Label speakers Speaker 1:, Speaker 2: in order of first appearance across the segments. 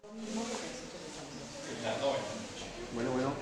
Speaker 1: Bueno, bueno,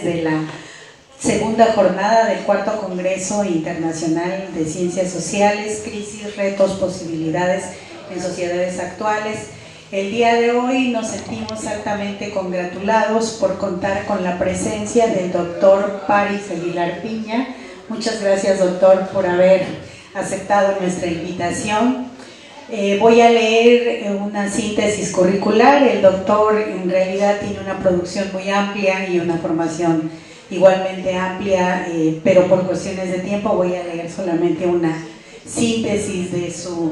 Speaker 2: de la segunda jornada del cuarto Congreso Internacional de Ciencias Sociales, Crisis, Retos, Posibilidades en Sociedades Actuales. El día de hoy nos sentimos altamente congratulados por contar con la presencia del doctor Paris Aguilar Piña. Muchas gracias, doctor, por haber aceptado nuestra invitación. Voy a leer una síntesis curricular. El doctor en realidad tiene una producción muy amplia y una formación igualmente amplia, pero por cuestiones de tiempo voy a leer solamente una síntesis de su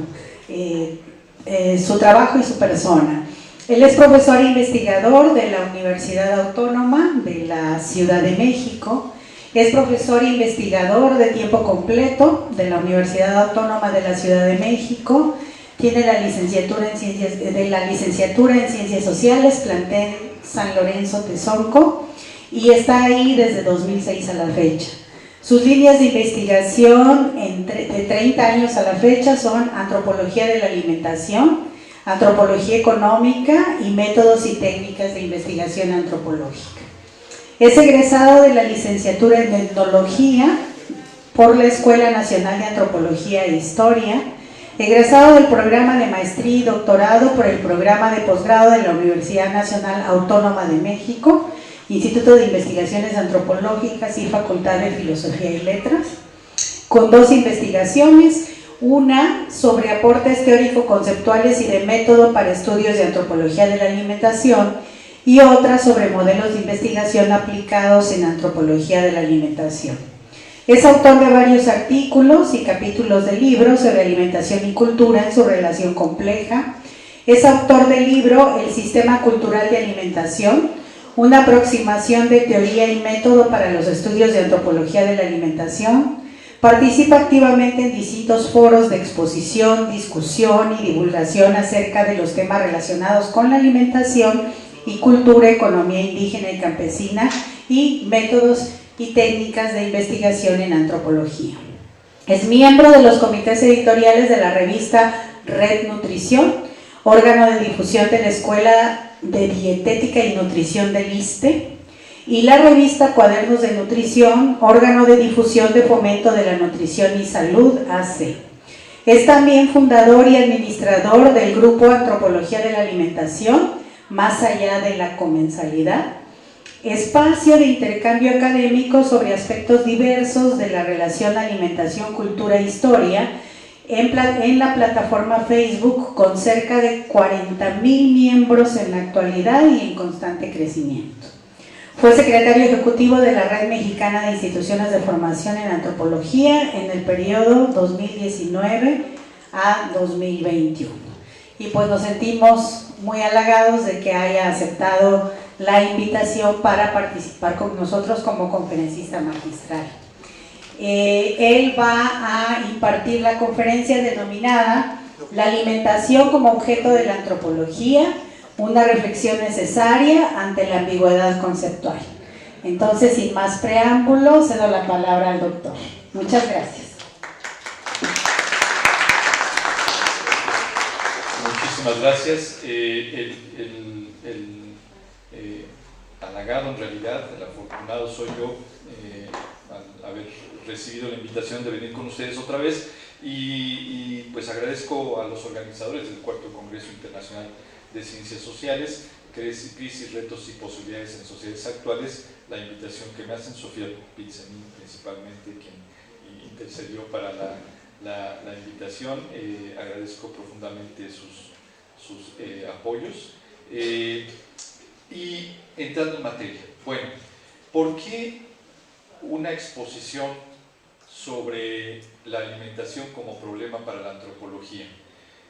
Speaker 2: trabajo y su persona. Él es profesor e investigador de la Universidad Autónoma de la Ciudad de México. Es profesor e investigador de tiempo completo de la Universidad Autónoma de la Ciudad de México. Tiene la licenciatura en Ciencias Sociales, plantel San Lorenzo Tezonco, y está ahí desde 2006 a la fecha. Sus líneas de investigación de 30 años a la fecha son antropología de la alimentación, antropología económica y métodos y técnicas de investigación antropológica. Es egresado de la licenciatura en etnología por la Escuela Nacional de Antropología e Historia, egresado del programa de maestría y doctorado por el programa de posgrado de la Universidad Nacional Autónoma de México, Instituto de Investigaciones Antropológicas y Facultad de Filosofía y Letras, con 2 investigaciones, una sobre aportes teórico-conceptuales y de método para estudios de antropología de la alimentación, y otra sobre modelos de investigación aplicados en antropología de la alimentación. Es autor de varios artículos y capítulos de libros sobre alimentación y cultura en su relación compleja. Es autor del libro El Sistema Cultural de Alimentación, una aproximación de teoría y método para los estudios de antropología de la alimentación. Participa activamente en distintos foros de exposición, discusión y divulgación acerca de los temas relacionados con la alimentación y cultura, economía indígena y campesina y métodos y técnicas de investigación en antropología. Es miembro de los comités editoriales de la revista Red Nutrición, órgano de difusión de la Escuela de Dietética y Nutrición del ISSSTE, y la revista Cuadernos de Nutrición, órgano de difusión de fomento de la nutrición y salud, AC. Es también fundador y administrador del grupo Antropología de la Alimentación, más allá de la comensalidad, espacio de intercambio académico sobre aspectos diversos de la relación alimentación, cultura e historia, en la plataforma Facebook, con cerca de 40,000 miembros en la actualidad y en constante crecimiento. Fue secretario ejecutivo de la Red Mexicana de Instituciones de Formación en Antropología en el periodo 2019 a 2021. Y pues nos sentimos muy halagados de que haya aceptado la invitación para participar con nosotros como conferencista magistral. Él va a impartir la conferencia denominada La alimentación como objeto de la antropología, una reflexión necesaria ante la ambigüedad conceptual. Entonces, sin más preámbulos, cedo la palabra al doctor. Muchas gracias.
Speaker 1: Muchísimas gracias. Halagado, en realidad, el afortunado soy yo al haber recibido la invitación de venir con ustedes otra vez y pues agradezco a los organizadores del Cuarto Congreso Internacional de Ciencias Sociales, Crisis, Retos y Posibilidades en Sociedades Actuales, la invitación que me hacen. Sofía Pizzani, principalmente, quien intercedió para la invitación. Agradezco profundamente sus apoyos. Y entrando en materia, bueno, ¿por qué una exposición sobre la alimentación como problema para la antropología?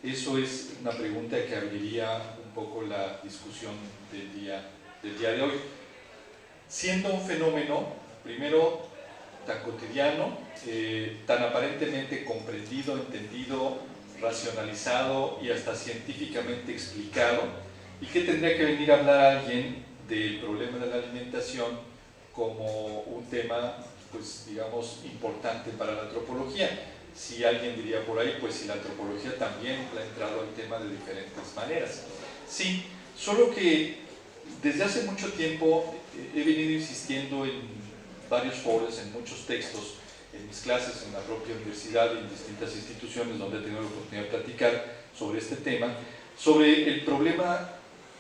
Speaker 1: Eso es una pregunta que abriría un poco la discusión del día de hoy. Siendo un fenómeno, primero, tan cotidiano, tan aparentemente comprendido, entendido, racionalizado y hasta científicamente explicado, ¿y qué tendría que venir a hablar alguien del problema de la alimentación como un tema, pues digamos, importante para la antropología? Si alguien diría por ahí, pues si la antropología también ha entrado al tema de diferentes maneras. Sí, solo que desde hace mucho tiempo he venido insistiendo en varios foros, en muchos textos, en mis clases, en la propia universidad y en distintas instituciones donde he tenido la oportunidad de platicar sobre este tema, sobre el problema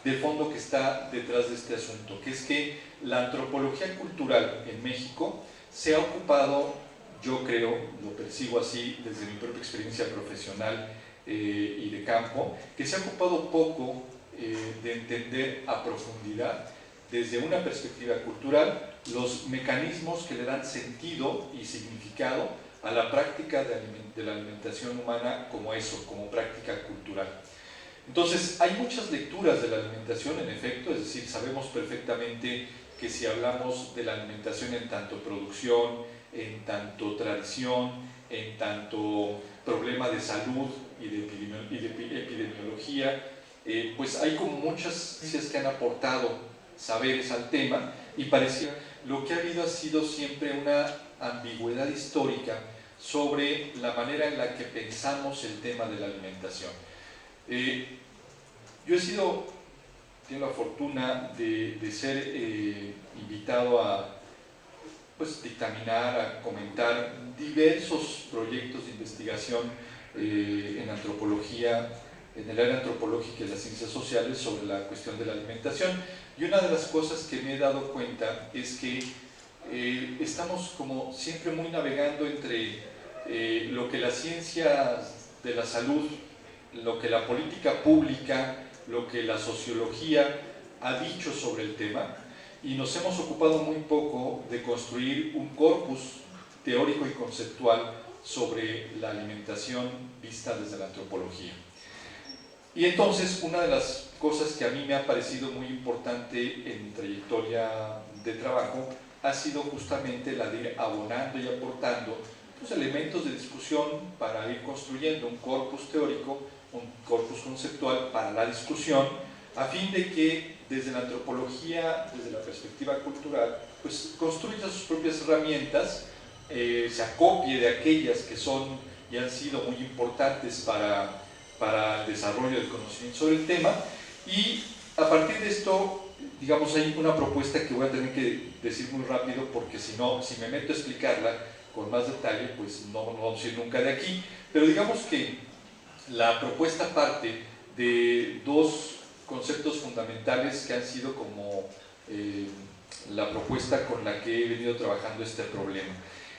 Speaker 1: de fondo que está detrás de este asunto, que es que la antropología cultural en México se ha ocupado, yo creo, lo percibo así desde mi propia experiencia profesional y de campo, que se ha ocupado poco de entender a profundidad, desde una perspectiva cultural, los mecanismos que le dan sentido y significado a la práctica de la alimentación humana como eso, como práctica cultural. Entonces, hay muchas lecturas de la alimentación, en efecto, es decir, sabemos perfectamente que si hablamos de la alimentación en tanto producción, en tanto tradición, en tanto problema de salud y de epidemiología, pues hay como muchas ciencias que han aportado saberes al tema, y parecía lo que ha habido ha sido siempre una ambigüedad histórica sobre la manera en la que pensamos el tema de la alimentación. Yo tengo la fortuna de ser invitado a pues, dictaminar, a comentar diversos proyectos de investigación en antropología, en el área antropológica y las ciencias sociales sobre la cuestión de la alimentación. Y una de las cosas que me he dado cuenta es que estamos como siempre muy navegando entre lo que la ciencia de la salud, lo que la política pública, lo que la sociología ha dicho sobre el tema, y nos hemos ocupado muy poco de construir un corpus teórico y conceptual sobre la alimentación vista desde la antropología. Y entonces, una de las cosas que a mí me ha parecido muy importante en mi trayectoria de trabajo ha sido justamente la de ir abonando y aportando pues, elementos de discusión para ir construyendo un corpus teórico, un corpus conceptual para la discusión, a fin de que desde la antropología, desde la perspectiva cultural, pues construya sus propias herramientas, se acopie de aquellas que son y han sido muy importantes para el desarrollo del conocimiento sobre el tema, y a partir de esto, digamos, hay una propuesta que voy a tener que decir muy rápido, porque si no, si me meto a explicarla con más detalle, pues no vamos a ir nunca de aquí, pero digamos que la propuesta parte de dos conceptos fundamentales que han sido como la propuesta con la que he venido trabajando este problema.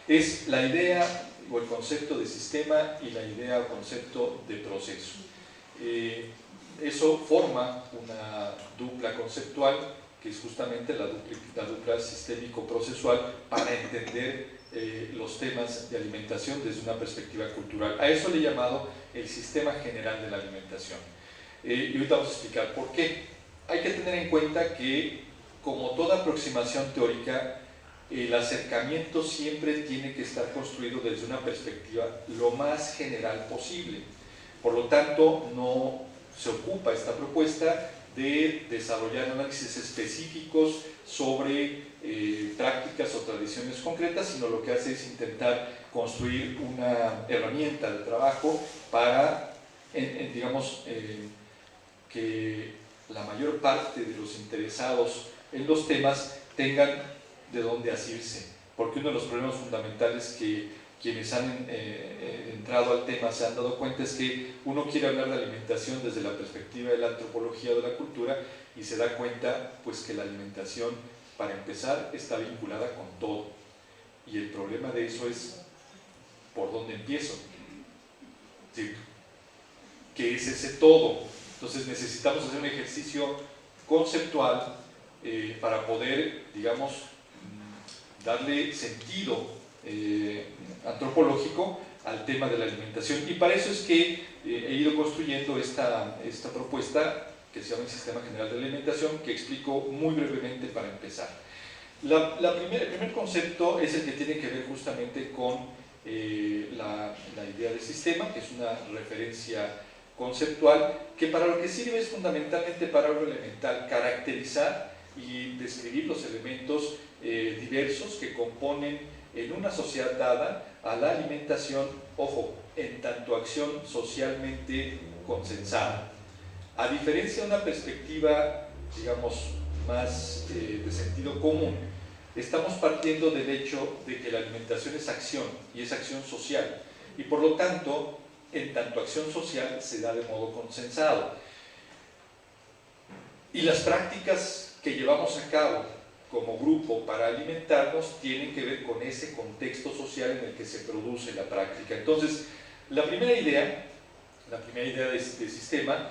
Speaker 1: Es la idea o el concepto de sistema y la idea o concepto de proceso. Eso forma una dupla conceptual, que es justamente la dupla sistémico-procesual, para entender los temas de alimentación desde una perspectiva cultural. A eso le he llamado el sistema general de la alimentación. Y ahorita vamos a explicar por qué. Hay que tener en cuenta que, como toda aproximación teórica, el acercamiento siempre tiene que estar construido desde una perspectiva lo más general posible. Por lo tanto, no se ocupa esta propuesta de desarrollar análisis específicos sobre prácticas o tradiciones concretas, sino lo que hace es intentar construir una herramienta de trabajo para, digamos, que la mayor parte de los interesados en los temas tengan de dónde asirse, porque uno de los problemas fundamentales que quienes han entrado al tema se han dado cuenta es que uno quiere hablar de alimentación desde la perspectiva de la antropología o de la cultura y se da cuenta pues que la alimentación, para empezar, está vinculada con todo, y el problema de eso es ¿por dónde empiezo? ¿Sí? ¿Qué es ese todo? Entonces necesitamos hacer un ejercicio conceptual para poder, digamos, darle sentido antropológico al tema de la alimentación, y para eso es que he ido construyendo esta propuesta que se llama el Sistema General de Alimentación, que explico muy brevemente para empezar. El primer concepto es el que tiene que ver justamente con la idea de sistema, que es una referencia conceptual, que para lo que sirve es fundamentalmente para algo elemental: caracterizar y describir los elementos diversos que componen en una sociedad dada a la alimentación, ojo, en tanto acción socialmente consensada. A diferencia de una perspectiva, digamos, más de sentido común, estamos partiendo del hecho de que la alimentación es acción, y es acción social, y por lo tanto, en tanto acción social, se da de modo consensado. Y las prácticas que llevamos a cabo como grupo para alimentarnos tienen que ver con ese contexto social en el que se produce la práctica. Entonces, la primera idea de este sistema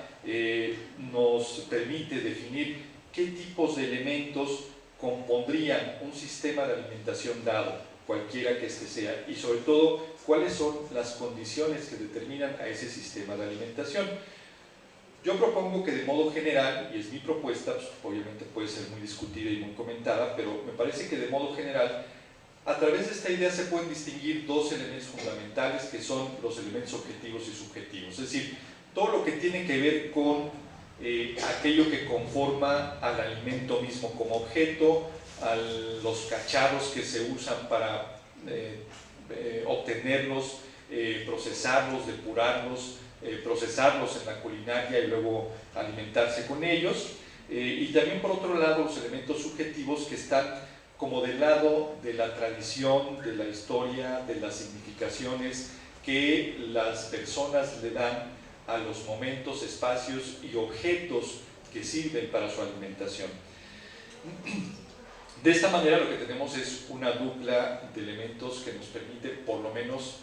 Speaker 1: nos permite definir qué tipos de elementos compondrían un sistema de alimentación dado, cualquiera que este sea, y sobre todo, cuáles son las condiciones que determinan a ese sistema de alimentación. Yo propongo que de modo general, y es mi propuesta, pues obviamente puede ser muy discutida y muy comentada, pero me parece que de modo general, a través de esta idea se pueden distinguir dos elementos fundamentales, que son los elementos objetivos y subjetivos. Es decir, todo lo que tiene que ver con aquello que conforma al alimento mismo como objeto, a los cacharros que se usan para obtenerlos, procesarlos, depurarlos, procesarlos en la culinaria y luego alimentarse con ellos, y también por otro lado los elementos subjetivos que están como del lado de la tradición, de la historia, de las significaciones que las personas le dan a los momentos, espacios y objetos que sirven para su alimentación. De esta manera lo que tenemos es una dupla de elementos que nos permite por lo menos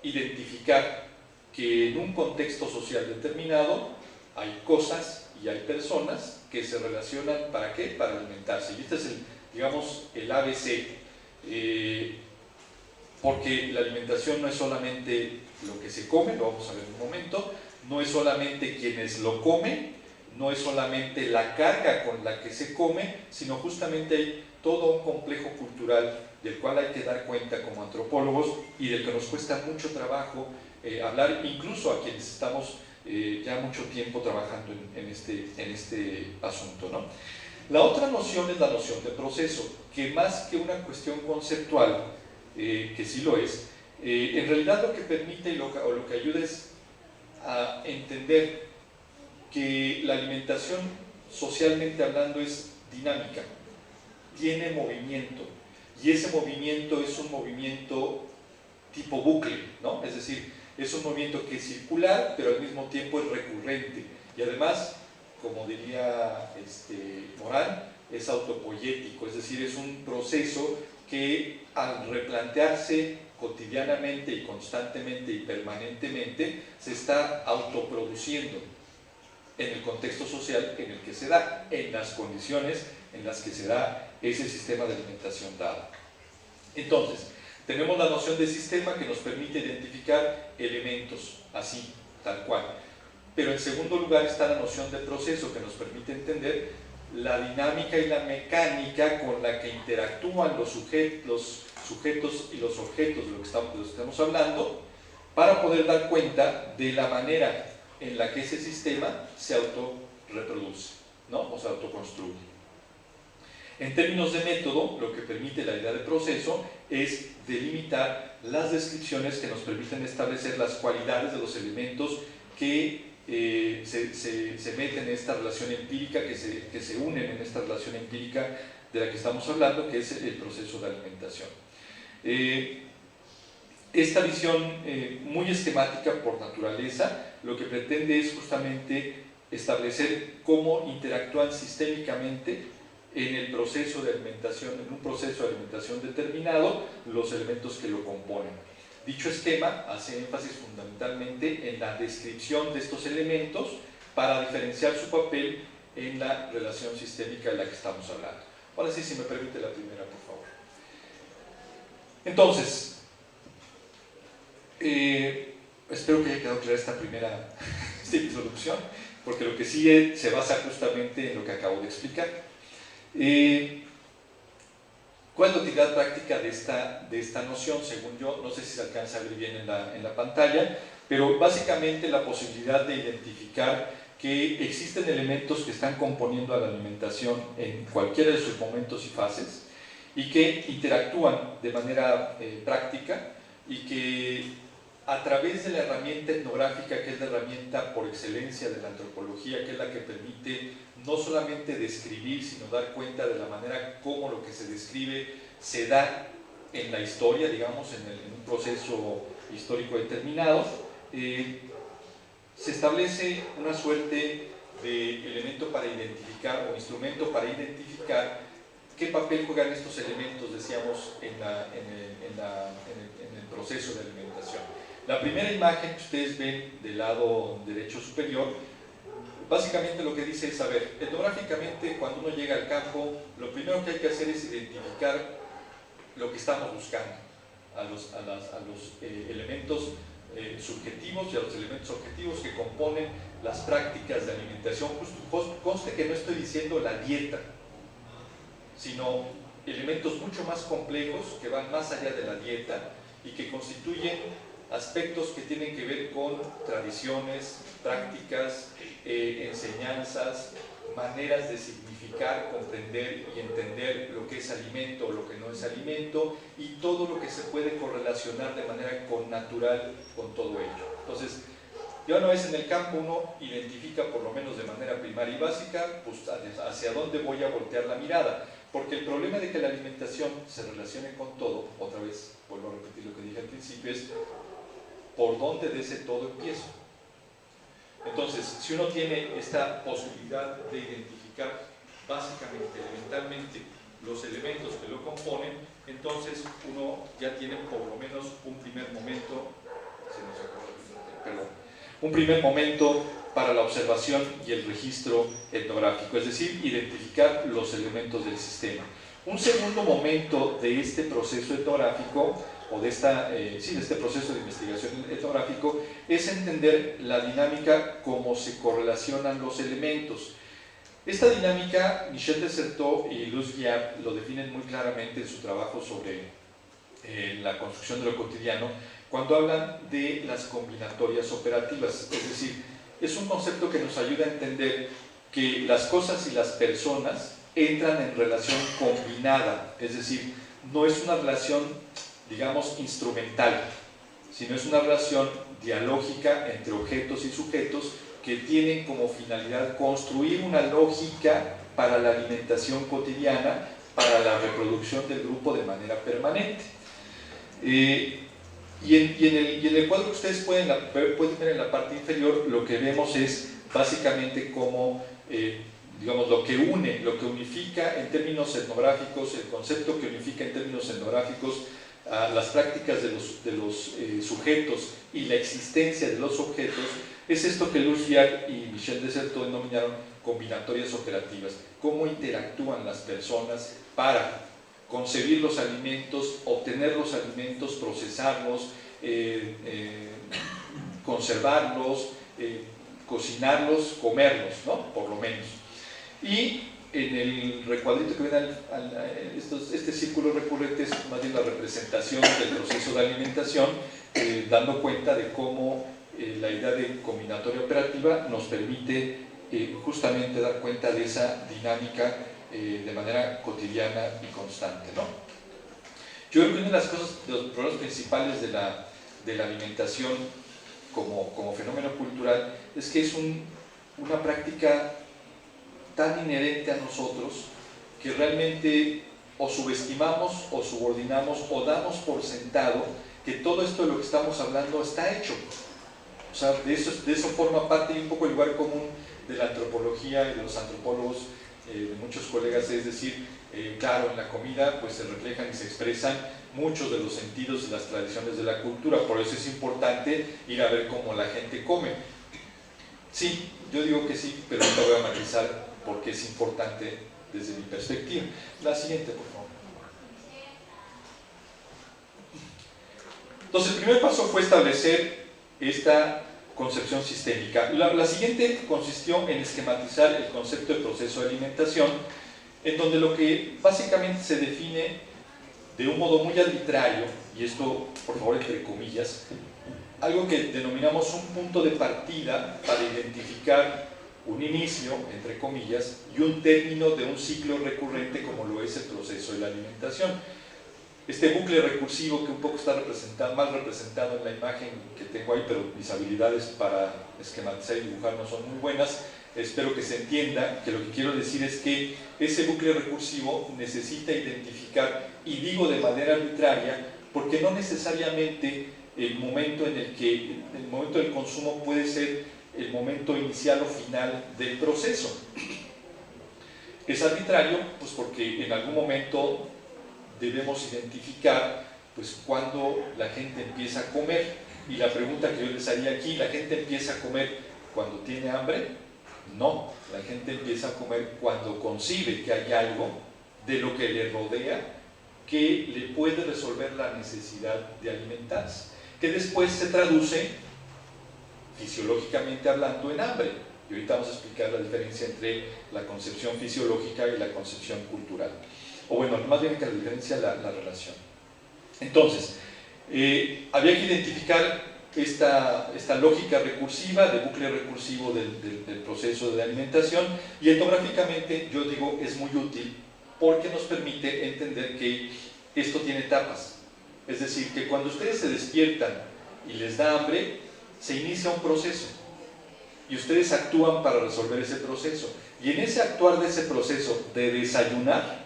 Speaker 1: identificar que en un contexto social determinado Hay cosas y hay personas que se relacionan, ¿para qué? Para alimentarse. Y este es, digamos, el ABC. Porque la alimentación no es solamente lo que se come, lo vamos a ver en un momento, no es solamente quienes lo comen, no es solamente la carga con la que se come, sino justamente hay todo un complejo cultural del cual hay que dar cuenta como antropólogos y del que nos cuesta mucho trabajo hablar, incluso a quienes estamos ya mucho tiempo trabajando en este asunto, ¿no? La otra noción es la noción de proceso, que más que una cuestión conceptual, que sí lo es, en realidad lo que permite o lo que ayuda es a entender que la alimentación, socialmente hablando, es dinámica, tiene movimiento, y ese movimiento es un movimiento tipo bucle, ¿no? Es decir, es un movimiento que es circular, pero al mismo tiempo es recurrente, y además, como diría Morán, es autopoyético, es decir, es un proceso que al replantearse cotidianamente y constantemente y permanentemente, se está autoproduciendo en el contexto social en el que se da, en las condiciones en las que se da ese sistema de alimentación dado. Entonces, tenemos la noción de sistema que nos permite identificar elementos, así, tal cual. Pero en segundo lugar está la noción de proceso que nos permite entender la dinámica y la mecánica con la que interactúan los sujetos y los objetos de lo que estamos hablando, para poder dar cuenta de la manera en la que ese sistema se autorreproduce, ¿no? O se autoconstruye. En términos de método, lo que permite la idea de proceso es delimitar las descripciones que nos permiten establecer las cualidades de los elementos que se meten en esta relación empírica, que se unen en esta relación empírica de la que estamos hablando, que es el proceso de alimentación. Esta visión muy esquemática por naturaleza lo que pretende es justamente establecer cómo interactúan sistémicamente en el proceso de alimentación, en un proceso de alimentación determinado, los elementos que lo componen. Dicho esquema hace énfasis fundamentalmente en la descripción de estos elementos para diferenciar su papel en la relación sistémica de la que estamos hablando. Ahora sí, si me permite la primera, por favor. Entonces, espero que haya quedado clara esta primera introducción, porque lo que sigue se basa justamente en lo que acabo de explicar. ¿Cuál es la utilidad práctica de esta noción? Según yo, no sé si se alcanza a ver bien en la pantalla, pero básicamente la posibilidad de identificar que existen elementos que están componiendo a la alimentación en cualquiera de sus momentos y fases y que interactúan de manera práctica y que a través de la herramienta etnográfica, que es la herramienta por excelencia de la antropología, que es la que permite no solamente describir, sino dar cuenta de la manera como lo que se describe se da en la historia, digamos, en un proceso histórico determinado, se establece una suerte de elemento para identificar, o instrumento para identificar qué papel juegan estos elementos, decíamos, en el proceso de alimentación. La primera imagen que ustedes ven del lado derecho superior, básicamente lo que dice es, a ver, etnográficamente cuando uno llega al campo, lo primero que hay que hacer es identificar lo que estamos buscando, a los elementos subjetivos y a los elementos objetivos que componen las prácticas de alimentación. Conste que no estoy diciendo la dieta, sino elementos mucho más complejos que van más allá de la dieta y que constituyen aspectos que tienen que ver con tradiciones, prácticas, enseñanzas, maneras de significar, comprender y entender lo que es alimento o lo que no es alimento y todo lo que se puede correlacionar de manera connatural con todo ello. Entonces, ya una vez en el campo uno identifica, por lo menos de manera primaria y básica, pues hacia dónde voy a voltear la mirada, porque el problema de que la alimentación se relacione con todo, otra vez vuelvo a repetir lo que dije al principio, es por dónde de ese todo empiezo. Entonces, si uno tiene esta posibilidad de identificar básicamente, elementalmente, los elementos que lo componen, entonces uno ya tiene por lo menos un primer momento, un primer momento para la observación y el registro etnográfico, es decir, identificar los elementos del sistema. Un segundo momento de este proceso etnográfico, o de este proceso de investigación etnográfico, es entender la dinámica, cómo se correlacionan los elementos. Esta dinámica, Michel Desserteaux y Luce Guiard lo definen muy claramente en su trabajo sobre la construcción de lo cotidiano, cuando hablan de las combinatorias operativas. Es decir, es un concepto que nos ayuda a entender que las cosas y las personas entran en relación combinada, es decir, no es una relación, digamos, instrumental, sino es una relación dialógica entre objetos y sujetos que tienen como finalidad construir una lógica para la alimentación cotidiana, para la reproducción del grupo de manera permanente. Y en el cuadro que ustedes pueden ver en la parte inferior, lo que vemos es básicamente cómo, digamos, lo que une, lo que unifica en términos etnográficos, el concepto que unifica en términos etnográficos las prácticas de los sujetos y la existencia de los objetos, es esto que Luce Guiard y Michel Desserteaux denominaron combinatorias operativas. Cómo interactúan las personas para concebir los alimentos, obtener los alimentos, procesarlos, conservarlos, cocinarlos, comerlos, ¿no? Por lo menos. Y en el recuadrito que ven, este círculo recurrente es más bien la representación del proceso de alimentación, dando cuenta de cómo la idea de combinatoria operativa nos permite justamente dar cuenta de esa dinámica de manera cotidiana y constante, ¿no? Yo creo que una de las cosas, de los problemas principales de la alimentación como fenómeno cultural es que es una práctica tan inherente a nosotros que realmente o subestimamos o subordinamos o damos por sentado que todo esto de lo que estamos hablando está hecho. O sea, de eso forma parte y un poco el lugar común de la antropología y de los antropólogos, de muchos colegas, es decir, claro, en la comida pues se reflejan y se expresan muchos de los sentidos y las tradiciones de la cultura, por eso es importante ir a ver cómo la gente come. Sí, yo digo que sí, pero no voy a matizar porque es importante desde mi perspectiva. La siguiente, por favor. Entonces, el primer paso fue establecer esta concepción sistémica. La siguiente consistió en esquematizar el concepto de proceso de alimentación, en donde lo que básicamente se define de un modo muy arbitrario, y esto, por favor, entre comillas, algo que denominamos un punto de partida para identificar un inicio, entre comillas, y un término de un ciclo recurrente como lo es el proceso de la alimentación. Este bucle recursivo que un poco está mal representado en la imagen que tengo ahí, pero mis habilidades para esquematizar y dibujar no son muy buenas, espero que se entienda que lo que quiero decir es que ese bucle recursivo necesita identificar, y digo de manera arbitraria, porque no necesariamente el momento del consumo puede ser el momento inicial o final del proceso. Es arbitrario, pues porque en algún momento debemos identificar pues cuando la gente empieza a comer, y la pregunta que yo les haría aquí, ¿la gente empieza a comer cuando tiene hambre? No, la gente empieza a comer cuando concibe que hay algo de lo que le rodea que le puede resolver la necesidad de alimentarse, que después se traduce fisiológicamente hablando en hambre. Y ahorita vamos a explicar la diferencia entre la concepción fisiológica y la concepción cultural. O bueno, más bien que la diferencia, la relación. Entonces, había que identificar esta lógica recursiva, de bucle recursivo del proceso de alimentación, y etnográficamente, yo digo, es muy útil porque nos permite entender que esto tiene etapas. Es decir, que cuando ustedes se despiertan y les da hambre, se inicia un proceso y ustedes actúan para resolver ese proceso, y en ese actuar de ese proceso de desayunar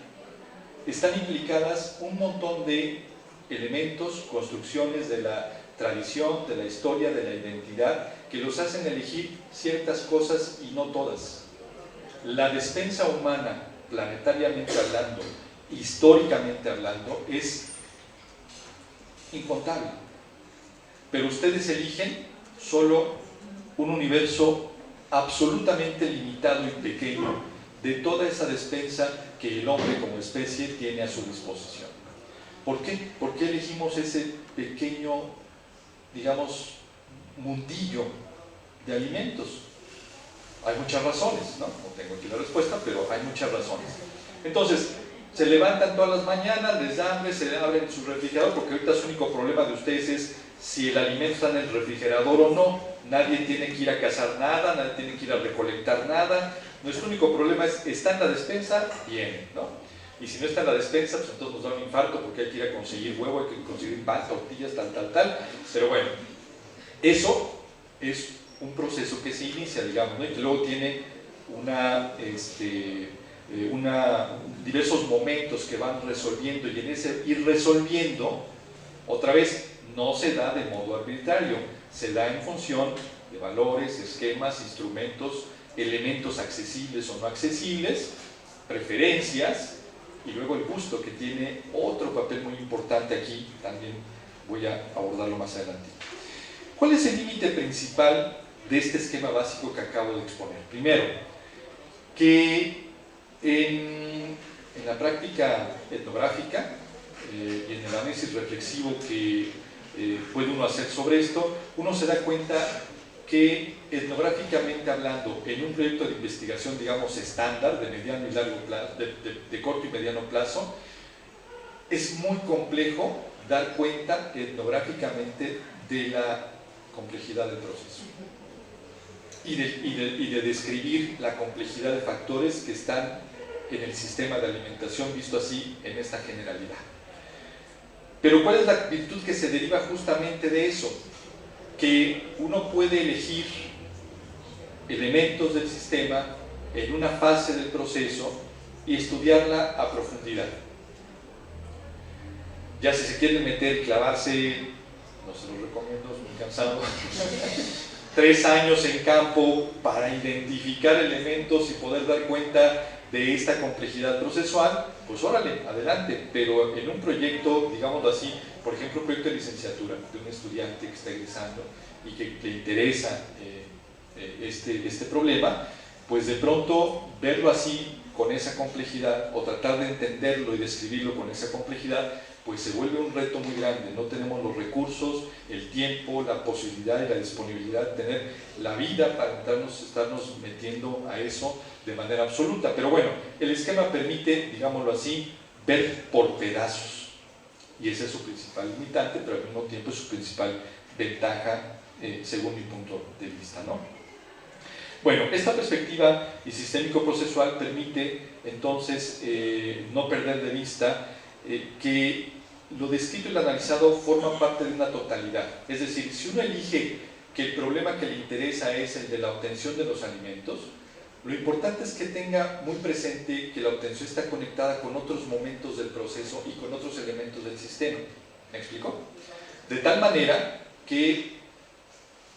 Speaker 1: están implicadas un montón de elementos, construcciones de la tradición, de la historia, de la identidad, que los hacen elegir ciertas cosas y no todas. La despensa humana, planetariamente hablando, históricamente hablando, es incontable, pero ustedes eligen solo un universo absolutamente limitado y pequeño de toda esa despensa que el hombre como especie tiene a su disposición. ¿Por qué? ¿Por qué elegimos ese pequeño, digamos, mundillo de alimentos? Hay muchas razones, ¿no? No tengo aquí la respuesta, pero hay muchas razones. Entonces, se levantan todas las mañanas, les da hambre, se abren su refrigerador, porque ahorita su único problema de ustedes es si el alimento está en el refrigerador o no. Nadie tiene que ir a cazar nada, nadie tiene que ir a recolectar nada. Nuestro único problema es, ¿está en la despensa? Bien, ¿no? Y si no está en la despensa, pues entonces nos da un infarto porque hay que ir a conseguir huevo, hay que conseguir pan, tortillas, tal. Pero bueno, eso es un proceso que se inicia, digamos, ¿no? Y que luego tiene diversos momentos que van resolviendo, y en ese ir resolviendo, otra vez, no se da de modo arbitrario, se da en función de valores, esquemas, instrumentos, elementos accesibles o no accesibles, preferencias, y luego el gusto, que tiene otro papel muy importante aquí, también voy a abordarlo más adelante. ¿Cuál es el límite principal de este esquema básico que acabo de exponer? Primero, que en la práctica etnográfica y en el análisis reflexivo que puede uno hacer sobre esto, uno se da cuenta que etnográficamente hablando, en un proyecto de investigación, digamos, estándar, de mediano y largo plazo, de corto y mediano plazo, es muy complejo dar cuenta etnográficamente de la complejidad del proceso y de describir la complejidad de factores que están en el sistema de alimentación, visto así en esta generalidad. Pero ¿cuál es la virtud que se deriva justamente de eso? Que uno puede elegir elementos del sistema en una fase del proceso y estudiarla a profundidad. Ya si se quieren meter y clavarse, no se los recomiendo, es muy cansado, 3 años en campo para identificar elementos y poder dar cuenta de esta complejidad procesual, pues órale, adelante. Pero en un proyecto, digámoslo así, por ejemplo, un proyecto de licenciatura de un estudiante que está egresando y que le interesa este problema, pues de pronto verlo así, con esa complejidad, o tratar de entenderlo y describirlo con esa complejidad, pues se vuelve un reto muy grande. No tenemos los recursos, el tiempo, la posibilidad y la disponibilidad de tener la vida para estarnos metiendo a eso de manera absoluta. Pero bueno, el esquema permite, digámoslo así, ver por pedazos, y ese es su principal limitante, pero al mismo tiempo es su principal ventaja, según mi punto de vista, ¿no? Bueno, esta perspectiva y sistémico-procesual permite entonces no perder de vista que lo descrito y lo analizado forman parte de una totalidad. Es decir, si uno elige que el problema que le interesa es el de la obtención de los alimentos, lo importante es que tenga muy presente que la obtención está conectada con otros momentos del proceso y con otros elementos del sistema. ¿Me explico? De tal manera que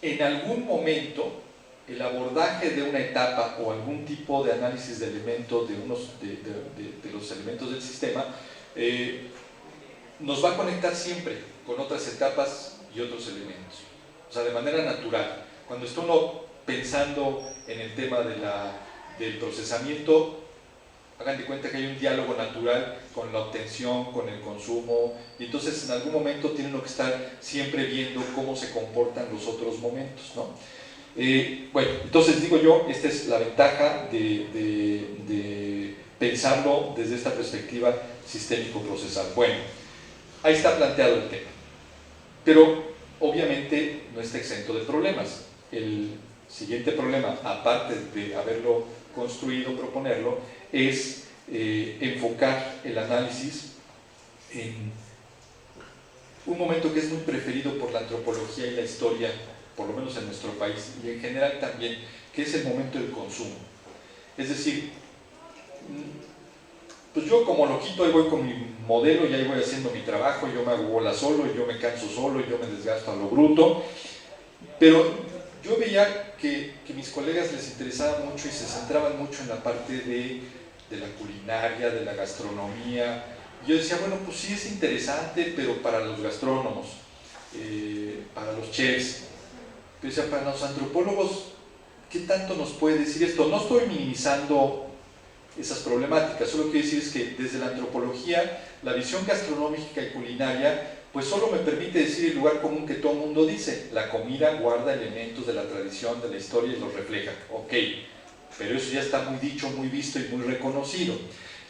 Speaker 1: en algún momento el abordaje de una etapa o algún tipo de análisis de elementos de los elementos del sistema nos va a conectar siempre con otras etapas y otros elementos, o sea, de manera natural. Cuando está uno pensando en el tema del procesamiento, hagan de cuenta que hay un diálogo natural con la obtención, con el consumo, y entonces en algún momento tienen que estar siempre viendo cómo se comportan los otros momentos, ¿no? Bueno, entonces digo yo, esta es la ventaja de pensarlo desde esta perspectiva sistémico-procesal. Bueno, ahí está planteado el tema, pero obviamente no está exento de problemas. El siguiente problema, aparte de haberlo construido, proponerlo, es enfocar el análisis en un momento que es muy preferido por la antropología y la historia, por lo menos en nuestro país, y en general también, que es el momento del consumo. Es decir, pues yo como loquito ahí voy con mi modelo y ahí voy haciendo mi trabajo, yo me hago bola solo, y yo me canso solo, y yo me desgasto a lo bruto, pero yo veía que mis colegas les interesaba mucho y se centraban mucho en la parte de la culinaria, de la gastronomía. Yo decía, bueno, pues sí es interesante, pero para los gastrónomos, para los chefs. Pero decía, para los antropólogos, ¿qué tanto nos puede decir esto? No estoy minimizando esas problemáticas, solo quiero decir es que desde la antropología, la visión gastronómica y culinaria, pues solo me permite decir el lugar común que todo el mundo dice: la comida guarda elementos de la tradición, de la historia y los refleja. Ok, pero eso ya está muy dicho, muy visto y muy reconocido.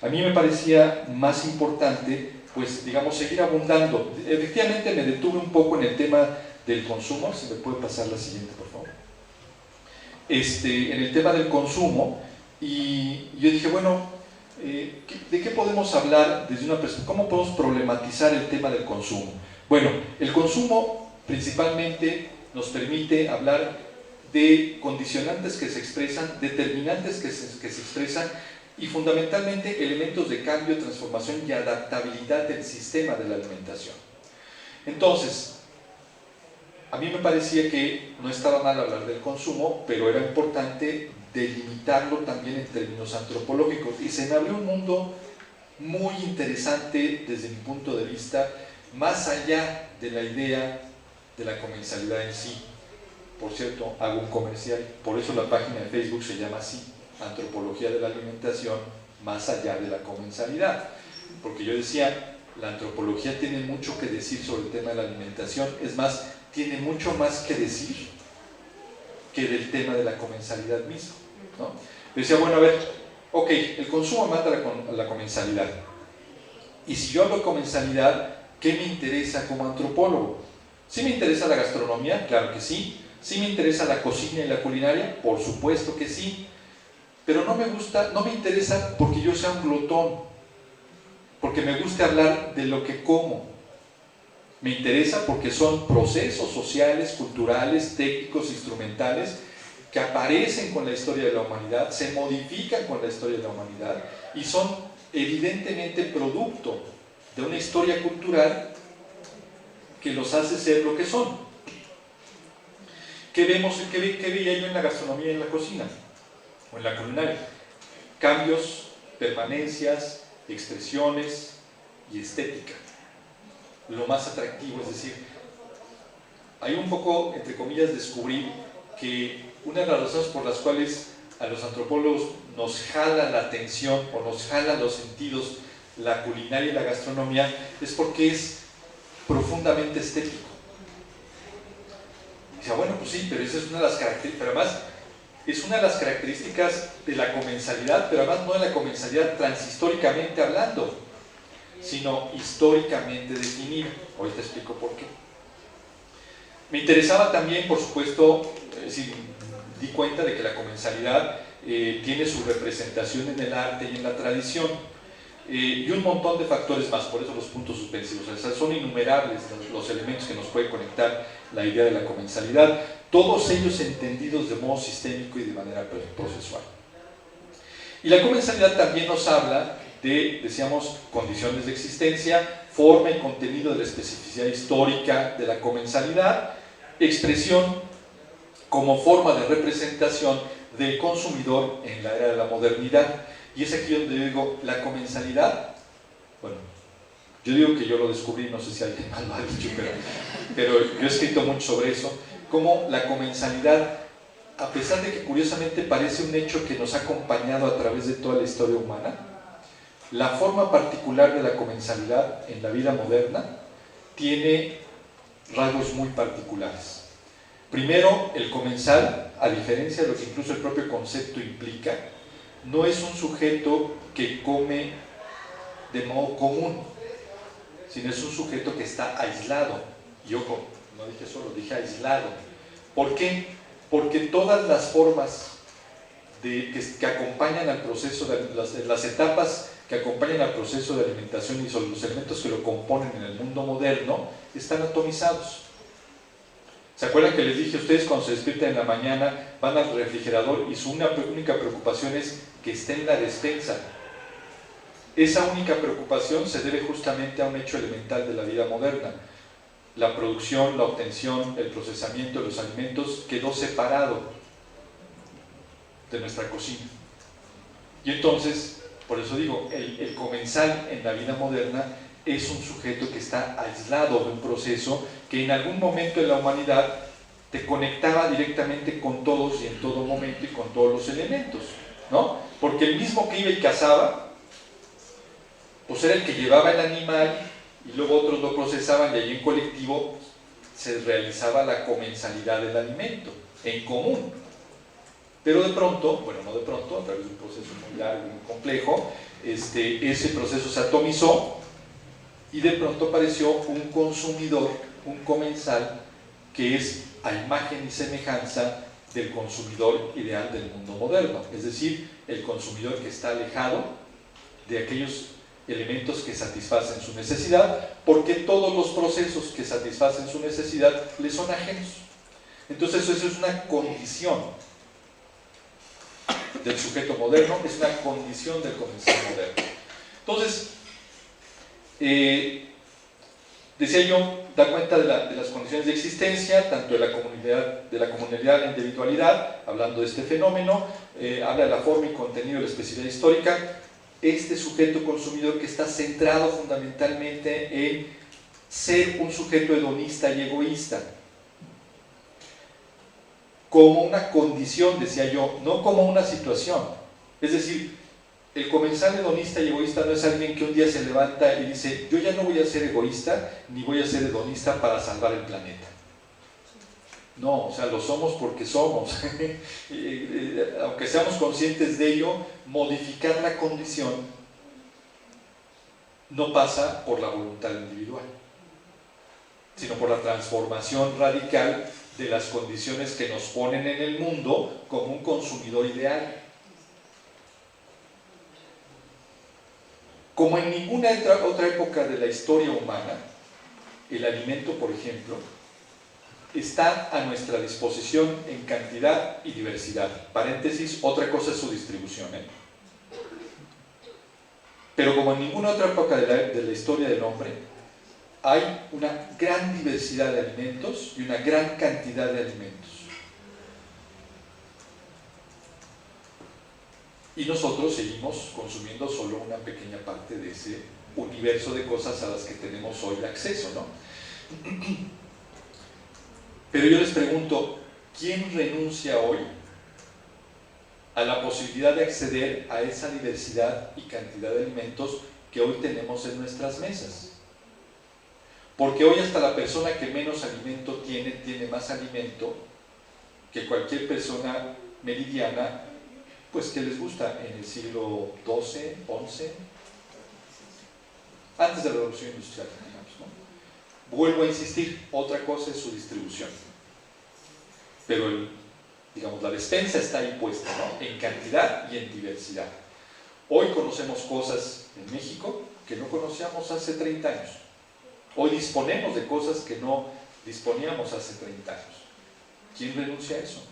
Speaker 1: A mí me parecía más importante, pues digamos, seguir abundando. Efectivamente me detuve un poco en el tema del consumo. Si me puede pasar la siguiente, por favor. En el tema del consumo, y yo dije, bueno, ¿de qué podemos hablar desde una perspectiva? ¿Cómo podemos problematizar el tema del consumo? Bueno, el consumo principalmente nos permite hablar de condicionantes que se expresan, determinantes que se expresan, y fundamentalmente elementos de cambio, transformación y adaptabilidad del sistema de la alimentación. Entonces, a mí me parecía que no estaba mal hablar del consumo, pero era importante delimitarlo también en términos antropológicos, y se me abrió un mundo muy interesante desde mi punto de vista, más allá de la idea de la comensalidad en sí. Por cierto, hago un comercial, por eso la página de Facebook se llama así: Antropología de la Alimentación más allá de la comensalidad, porque yo decía, la antropología tiene mucho que decir sobre el tema de la alimentación, es más, tiene mucho más que decir que del tema de la comensalidad mismo, ¿no? Yo decía, bueno, a ver, ok, el consumo mata la comensalidad, y si yo hablo de comensalidad, ¿qué me interesa como antropólogo? ¿Sí me interesa la gastronomía? Claro que sí. ¿Sí me interesa la cocina y la culinaria? Por supuesto que sí. Pero no me interesa porque yo sea un glotón, porque me guste hablar de lo que como. Me interesa porque son procesos sociales, culturales, técnicos, instrumentales, que aparecen con la historia de la humanidad, se modifican con la historia de la humanidad, y son evidentemente producto de una historia cultural que los hace ser lo que son. ¿Qué veía yo en la gastronomía y en la cocina? O en la culinaria? Cambios, permanencias, expresiones y estética. Lo más atractivo, es decir, hay un poco, entre comillas, descubrir que una de las razones por las cuales a los antropólogos nos jala la atención o nos jala los sentidos la culinaria y la gastronomía es porque es profundamente estético. Dice, bueno, pues sí, pero esa es una de las características, pero además es una de las características de la comensalidad, pero además no de la comensalidad transhistóricamente hablando, sino históricamente definida. Ahorita explico por qué. Me interesaba también, por supuesto, di cuenta de que la comensalidad tiene su representación en el arte y en la tradición, y un montón de factores más, por eso los puntos suspensivos. O sea, son innumerables los elementos que nos puede conectar la idea de la comensalidad, todos ellos entendidos de modo sistémico y de manera procesual. Y la comensalidad también nos habla de, decíamos, condiciones de existencia, forma y contenido de la especificidad histórica de la comensalidad, expresión como forma de representación del consumidor en la era de la modernidad. Y es aquí donde yo digo, la comensalidad, bueno, yo digo que yo lo descubrí, no sé si alguien más lo ha dicho, pero yo he escrito mucho sobre eso, como la comensalidad, a pesar de que curiosamente parece un hecho que nos ha acompañado a través de toda la historia humana, la forma particular de la comensalidad en la vida moderna tiene rasgos muy particulares. Primero, el comensal, a diferencia de lo que incluso el propio concepto implica, no es un sujeto que come de modo común, sino es un sujeto que está aislado. Y ojo, no dije solo, dije aislado. ¿Por qué? Porque todas las formas que acompañan al proceso, las etapas que acompañan al proceso de alimentación y son los elementos que lo componen en el mundo moderno, están atomizados. ¿Se acuerdan que les dije a ustedes cuando se despiertan en la mañana, van al refrigerador y su única preocupación es que esté en la despensa? Esa única preocupación se debe justamente a un hecho elemental de la vida moderna. La producción, la obtención, el procesamiento de los alimentos quedó separado de nuestra cocina. Y entonces, por eso digo, el comensal en la vida moderna es un sujeto que está aislado de un proceso que en algún momento de la humanidad te conectaba directamente con todos y en todo momento y con todos los elementos, ¿no? Porque el mismo que iba y cazaba, pues era el que llevaba el animal y luego otros lo procesaban y ahí en colectivo se realizaba la comensalidad del alimento, en común. Pero de pronto, bueno, no de pronto, a través de un proceso muy largo y muy complejo, ese proceso se atomizó y de pronto apareció un consumidor, un comensal, que es a imagen y semejanza del consumidor ideal del mundo moderno, es decir, el consumidor que está alejado de aquellos elementos que satisfacen su necesidad, porque todos los procesos que satisfacen su necesidad le son ajenos. Entonces eso es una condición del sujeto moderno, es una condición del comensal moderno. Entonces, decía yo, da cuenta de las condiciones de existencia, tanto de la comunidad, de la individualidad, hablando de este fenómeno, habla de la forma y contenido de la especificidad histórica, este sujeto consumidor que está centrado fundamentalmente en ser un sujeto hedonista y egoísta, como una condición, decía yo, no como una situación. Es decir, el comensal hedonista y egoísta no es alguien que un día se levanta y dice, yo ya no voy a ser egoísta ni voy a ser hedonista para salvar el planeta. No, o sea, lo somos porque somos. Aunque seamos conscientes de ello, modificar la condición no pasa por la voluntad individual, sino por la transformación radical de las condiciones que nos ponen en el mundo como un consumidor ideal. Como en ninguna otra época de la historia humana, el alimento, por ejemplo, está a nuestra disposición en cantidad y diversidad. Paréntesis, otra cosa es su distribución, Pero como en ninguna otra época de la historia del hombre, hay una gran diversidad de alimentos y una gran cantidad de alimentos. Y nosotros seguimos consumiendo solo una pequeña parte de ese universo de cosas a las que tenemos hoy acceso, ¿no? Pero yo les pregunto, ¿quién renuncia hoy a la posibilidad de acceder a esa diversidad y cantidad de alimentos que hoy tenemos en nuestras mesas? Porque hoy hasta la persona que menos alimento tiene más alimento que cualquier persona meridiana, pues que les gusta en el siglo XII, XI, antes de la Revolución Industrial, digamos, ¿no? Vuelvo a insistir, otra cosa es su distribución. Pero digamos, la despensa está ahí puesta, ¿no? En cantidad y en diversidad. Hoy conocemos cosas en México que no conocíamos hace 30 años. Hoy disponemos de cosas que no disponíamos hace 30 años. ¿Quién renuncia a eso?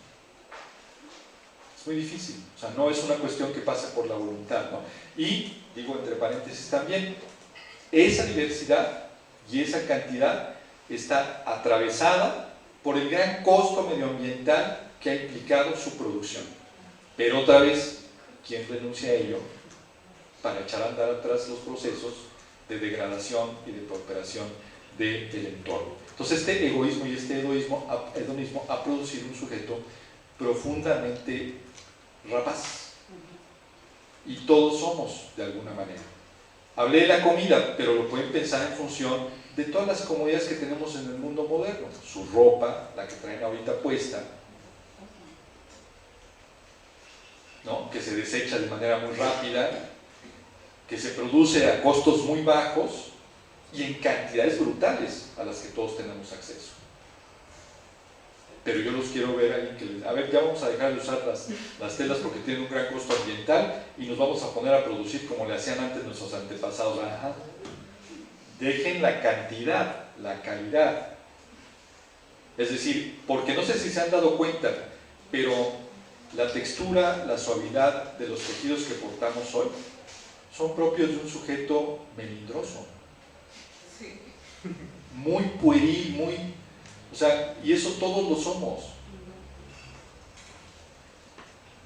Speaker 1: Es muy difícil. O sea, no es una cuestión que pasa por la voluntad, ¿no? Y, digo entre paréntesis también, esa diversidad y esa cantidad está atravesada por el gran costo medioambiental que ha implicado su producción. Pero otra vez, ¿quién renuncia a ello para echar a andar atrás los procesos de degradación y de prosperación del entorno? Entonces este egoísmo y este hedonismo ha producido un sujeto profundamente rapaz. Y todos somos de alguna manera. Hablé de la comida, pero lo pueden pensar en función de todas las comodidades que tenemos en el mundo moderno. Su ropa, la que traen ahorita puesta, ¿no? Que se desecha de manera muy rápida, que se produce a costos muy bajos y en cantidades brutales a las que todos tenemos acceso. Pero yo los quiero ver ahí que a ver, ya vamos a dejar de usar las telas porque tienen un gran costo ambiental y nos vamos a poner a producir como le hacían antes nuestros antepasados. Ajá. Dejen la cantidad, la calidad. Es decir, porque no sé si se han dado cuenta, pero la textura, la suavidad de los tejidos que portamos hoy son propios de un sujeto melindroso. Sí. Muy pueril, muy... O sea, y eso todos lo somos.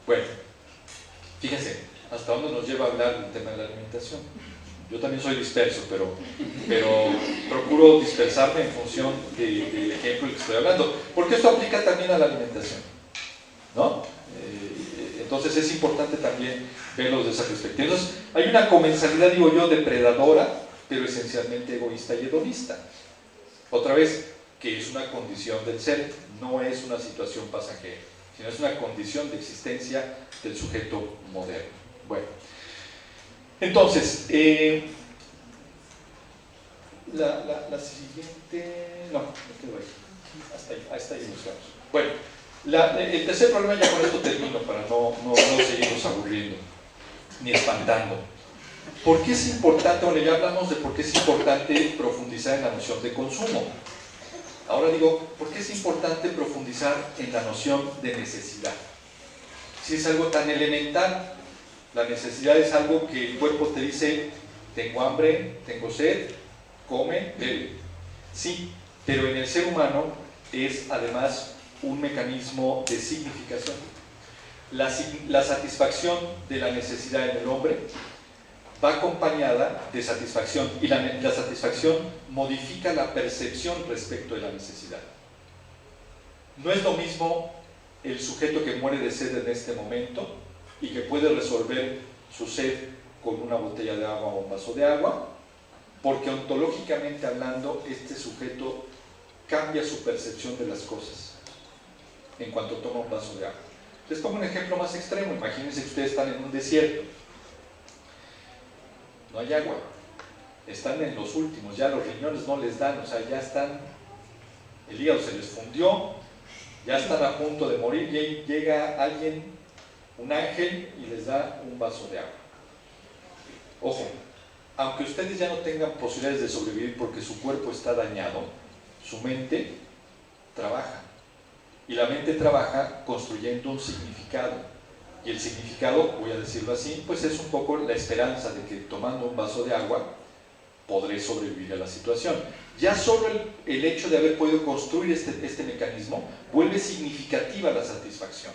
Speaker 1: Bueno, fíjense, hasta dónde nos lleva a hablar del tema de la alimentación. Yo también soy disperso, pero procuro dispersarme en función del ejemplo del que estoy hablando, porque esto aplica también a la alimentación, ¿no? Entonces es importante también verlo desde esa perspectiva. Entonces hay una comensalidad, digo yo, depredadora, pero esencialmente egoísta y hedonista. Otra vez, que es una condición del ser, no es una situación pasajera, sino es una condición de existencia del sujeto moderno. Bueno, entonces, la siguiente... No, me quedo ahí. Hasta ahí nos quedamos. Bueno, el tercer problema, ya con esto termino para no seguirnos aburriendo ni espantando. ¿Por qué es importante? Bueno, ya hablamos de por qué es importante profundizar en la noción de consumo. Ahora digo, ¿por qué es importante profundizar en la noción de necesidad? Si es algo tan elemental, la necesidad es algo que el cuerpo te dice, tengo hambre, tengo sed, come, bebe. Sí, pero en el ser humano es además un mecanismo de significación. La satisfacción de la necesidad en el hombre va acompañada de satisfacción, y la satisfacción modifica la percepción respecto de la necesidad. No es lo mismo el sujeto que muere de sed en este momento y que puede resolver su sed con una botella de agua o un vaso de agua, porque ontológicamente hablando, este sujeto cambia su percepción de las cosas en cuanto toma un vaso de agua. Les pongo un ejemplo más extremo. Imagínense que ustedes están en un desierto, no hay agua, están en los últimos, ya los riñones no les dan, o sea, ya están, el hígado se les fundió, ya están a punto de morir, y llega alguien, un ángel, y les da un vaso de agua. Ojo, aunque ustedes ya no tengan posibilidades de sobrevivir porque su cuerpo está dañado, su mente trabaja, y la mente trabaja construyendo un significado. Y el significado, voy a decirlo así, pues es un poco la esperanza de que tomando un vaso de agua podré sobrevivir a la situación. Ya solo el hecho de haber podido construir este mecanismo vuelve significativa la satisfacción.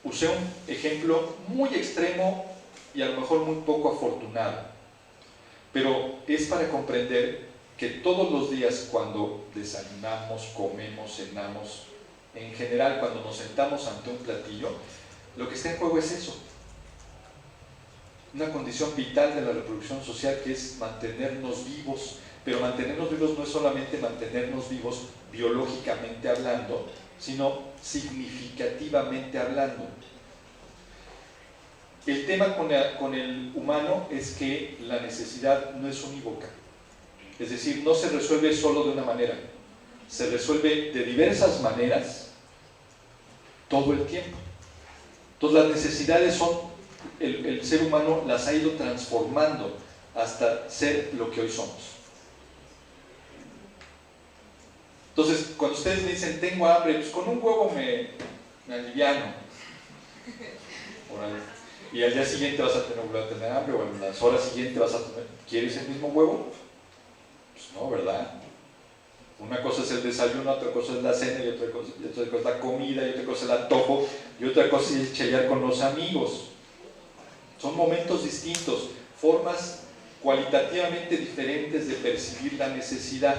Speaker 1: Usé un ejemplo muy extremo y a lo mejor muy poco afortunado, pero es para comprender que todos los días, cuando desayunamos, comemos, cenamos, en general cuando nos sentamos ante un platillo, lo que está en juego es eso, una condición vital de la reproducción social, que es mantenernos vivos. Pero mantenernos vivos no es solamente mantenernos vivos biológicamente hablando, sino significativamente hablando. El tema con el humano es que la necesidad no es unívoca, es decir, no se resuelve solo de una manera, se resuelve de diversas maneras todo el tiempo. Entonces las necesidades son, el ser humano las ha ido transformando hasta ser lo que hoy somos. Entonces, cuando ustedes me dicen, tengo hambre, pues con un huevo me aliviano. Y al día siguiente vas a tener hambre, o en las horas siguientes vas a tener, ¿quieres el mismo huevo? Pues no, ¿verdad? Una cosa es el desayuno, otra cosa es la cena, y otra cosa es la comida, y otra cosa es el antojo, y otra cosa es chelear con los amigos. Son momentos distintos, formas cualitativamente diferentes de percibir la necesidad.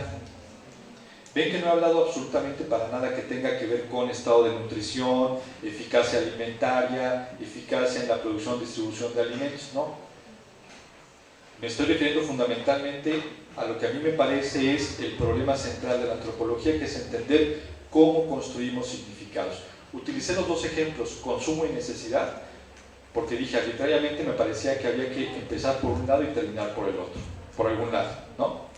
Speaker 1: Ven que no he hablado absolutamente para nada que tenga que ver con estado de nutrición, eficacia alimentaria, eficacia en la producción y distribución de alimentos, no. Me estoy refiriendo fundamentalmente a lo que a mí me parece es el problema central de la antropología, que es entender cómo construimos significados. Utilicé los dos ejemplos, consumo y necesidad, porque dije arbitrariamente me parecía que había que empezar por un lado y terminar por el otro, por algún lado, ¿no?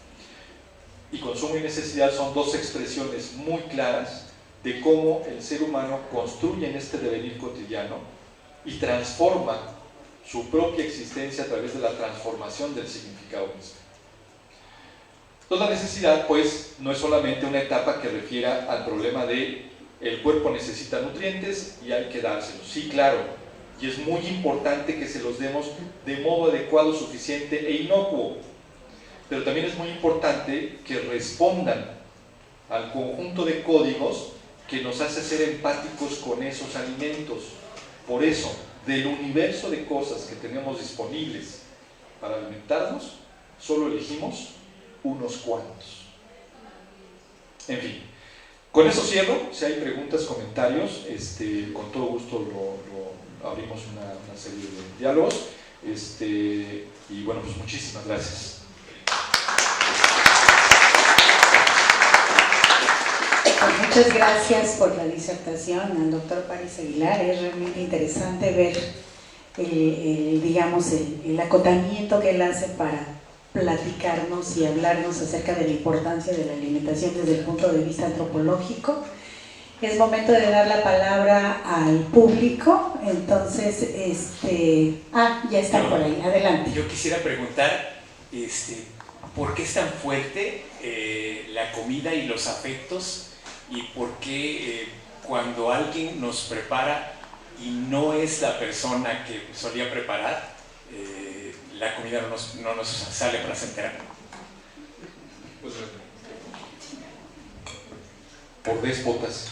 Speaker 1: Y consumo y necesidad son dos expresiones muy claras de cómo el ser humano construye en este devenir cotidiano y transforma su propia existencia a través de la transformación del significado mismo. Entonces la necesidad, pues, no es solamente una etapa que refiera al problema de el cuerpo necesita nutrientes y hay que dárselos. Sí, claro, y es muy importante que se los demos de modo adecuado, suficiente e inocuo. Pero también es muy importante que respondan al conjunto de códigos que nos hace ser empáticos con esos alimentos. Por eso, del universo de cosas que tenemos disponibles para alimentarnos solo elegimos unos cuantos. En fin, con eso cierro. Si hay preguntas, comentarios, con todo gusto abrimos una serie de diálogos. Y bueno, pues muchísimas gracias.
Speaker 2: Muchas gracias por la disertación al doctor París Aguilar. Es realmente interesante ver el acotamiento que él hace para platicarnos y hablarnos acerca de la importancia de la alimentación desde el punto de vista antropológico. Es momento de dar la palabra al público, entonces, ya está por ahí, adelante.
Speaker 3: Yo quisiera preguntar, ¿por qué es tan fuerte la comida y los afectos? ¿Y por qué cuando alguien nos prepara y no es la persona que solía preparar, la comida no nos sale placentera?
Speaker 1: Pues, por déspotas.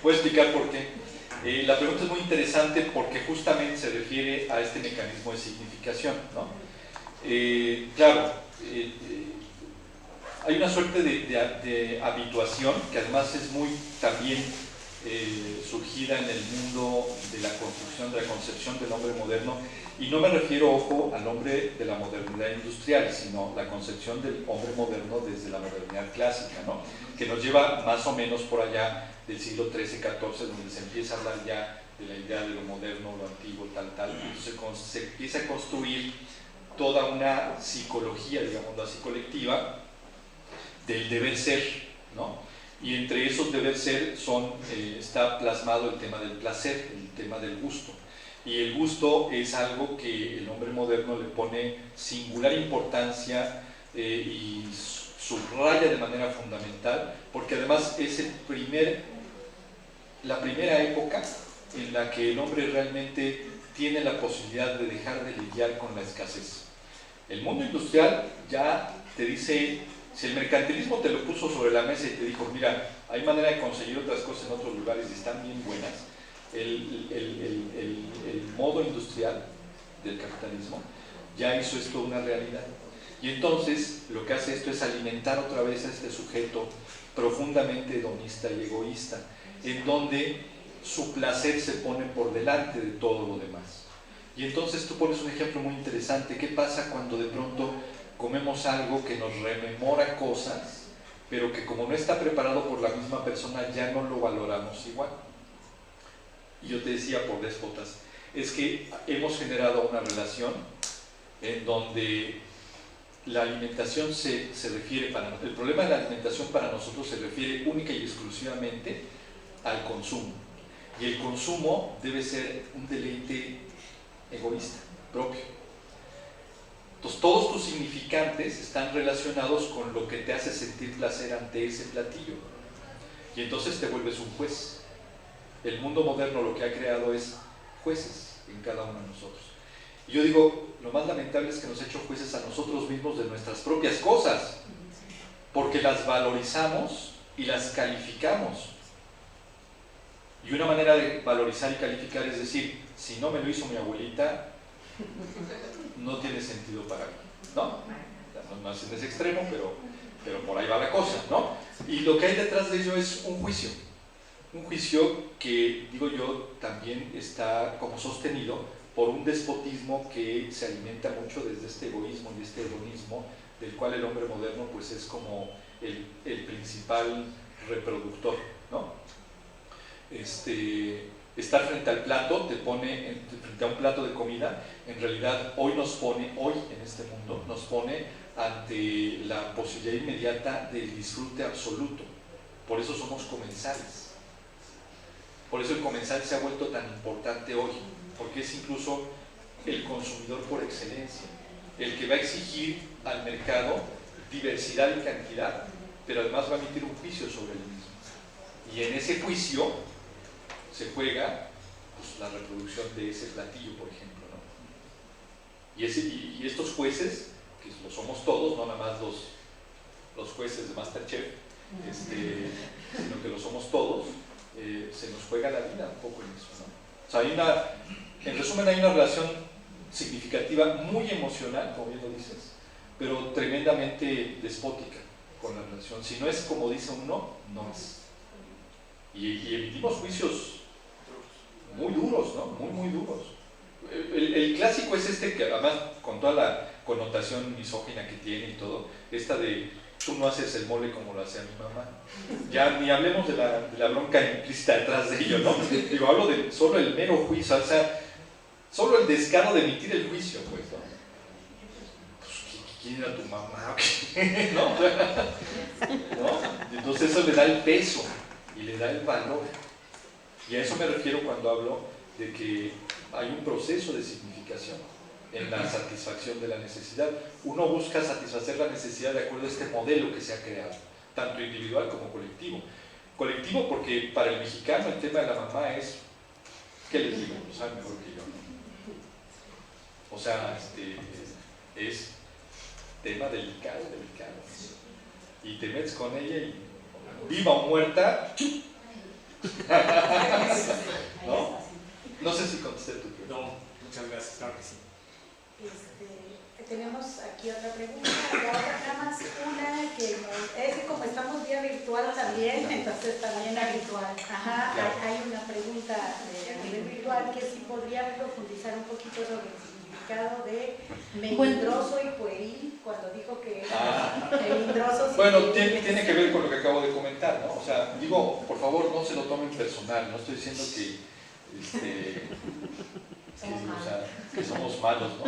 Speaker 1: Voy a explicar por qué. La pregunta es muy interesante porque justamente se refiere a este mecanismo de significación, ¿no? Claro, hay una suerte de habituación que además es muy también surgida en el mundo de la construcción, de la concepción del hombre moderno, y no me refiero, ojo, al hombre de la modernidad industrial, sino la concepción del hombre moderno desde la modernidad clásica, ¿no? Que nos lleva más o menos por allá del siglo XIII-XIV, donde se empieza a hablar ya de la idea de lo moderno, lo antiguo, tal, entonces se empieza a construir toda una psicología, digamos así, colectiva, del deber ser, ¿no? Y entre esos deber ser está plasmado el tema del placer, el tema del gusto. Y el gusto es algo que el hombre moderno le pone singular importancia y subraya de manera fundamental, porque además es la primera época en la que el hombre realmente tiene la posibilidad de dejar de lidiar con la escasez. El mundo industrial ya te dice, si el mercantilismo te lo puso sobre la mesa y te dijo, mira, hay manera de conseguir otras cosas en otros lugares y están bien buenas, el modo industrial del capitalismo ya hizo esto una realidad. Y entonces lo que hace esto es alimentar otra vez a este sujeto profundamente hedonista y egoísta, en donde su placer se pone por delante de todo lo demás. Y entonces tú pones un ejemplo muy interesante. ¿Qué pasa cuando de pronto comemos algo que nos rememora cosas, pero que como no está preparado por la misma persona ya no lo valoramos igual? Y yo te decía, por déspotas, es que hemos generado una relación en donde la alimentación se refiere, el problema de la alimentación para nosotros se refiere única y exclusivamente al consumo. Y el consumo debe ser un deleite egoísta, propio. Entonces todos tus significantes están relacionados con lo que te hace sentir placer ante ese platillo. Y entonces te vuelves un juez. El mundo moderno lo que ha creado es jueces en cada uno de nosotros. Y yo digo, lo más lamentable es que nos ha hecho jueces a nosotros mismos de nuestras propias cosas, porque las valorizamos y las calificamos. Y una manera de valorizar y calificar es decir, si no me lo hizo mi abuelita, no tiene sentido para mí, ¿no? No es en ese extremo, pero por ahí va la cosa, ¿no? Y lo que hay detrás de ello es un juicio que, digo yo, también está como sostenido por un despotismo que se alimenta mucho desde este egoísmo y este hedonismo, del cual el hombre moderno pues es como el principal reproductor, ¿no? Estar frente al plato te pone, frente a un plato de comida, en realidad hoy en este mundo, nos pone ante la posibilidad inmediata del disfrute absoluto. Por eso somos comensales. Por eso el comensal se ha vuelto tan importante hoy, porque es incluso el consumidor por excelencia, el que va a exigir al mercado diversidad y cantidad, pero además va a emitir un juicio sobre el mismo. Y en ese juicio se juega pues, la reproducción de ese platillo, por ejemplo, ¿no? Y estos jueces, que lo somos todos, no nada más los jueces de MasterChef, sino que lo somos todos, se nos juega la vida un poco en eso, ¿no? O sea, en resumen hay una relación significativa, muy emocional, como bien lo dices, pero tremendamente despótica con la relación. Si no es como dice uno, no es. Y emitimos juicios muy duros, ¿no? Muy duros. El clásico es este, que además con toda la connotación misógina que tiene y todo, esta de tú no haces el mole como lo hacía mi mamá. Ya ni hablemos de la bronca implícita detrás de ello, ¿no? Digo, hablo de solo el mero juicio, o sea, solo el descaro de emitir el juicio, pues, ¿no? Pues, ¿quién era tu mamá? ¿No? Entonces eso le da el peso y le da el valor. Y a eso me refiero cuando hablo de que hay un proceso de significación en la satisfacción de la necesidad. Uno busca satisfacer la necesidad de acuerdo a este modelo que se ha creado, tanto individual como colectivo. Colectivo porque para el mexicano el tema de la mamá es, ¿qué les digo? Lo saben mejor que yo. O sea, es tema delicado. Y te metes con ella y viva o muerta, ¿no? No sé si contesté tu pregunta.
Speaker 3: No, muchas gracias, claro que sí.
Speaker 4: Tenemos aquí otra pregunta, nada más una que es que como estamos vía virtual también, entonces también virtual. Ajá, hay una pregunta a nivel virtual que sí podría profundizar un poquito sobre el significado de melindroso y pueril cuando dijo que melindroso.
Speaker 1: Bueno, tiene que ver con lo que acabo de comentar, ¿no? O sea, digo, por favor, no se lo tomen personal, no estoy diciendo que somos malos, ¿no?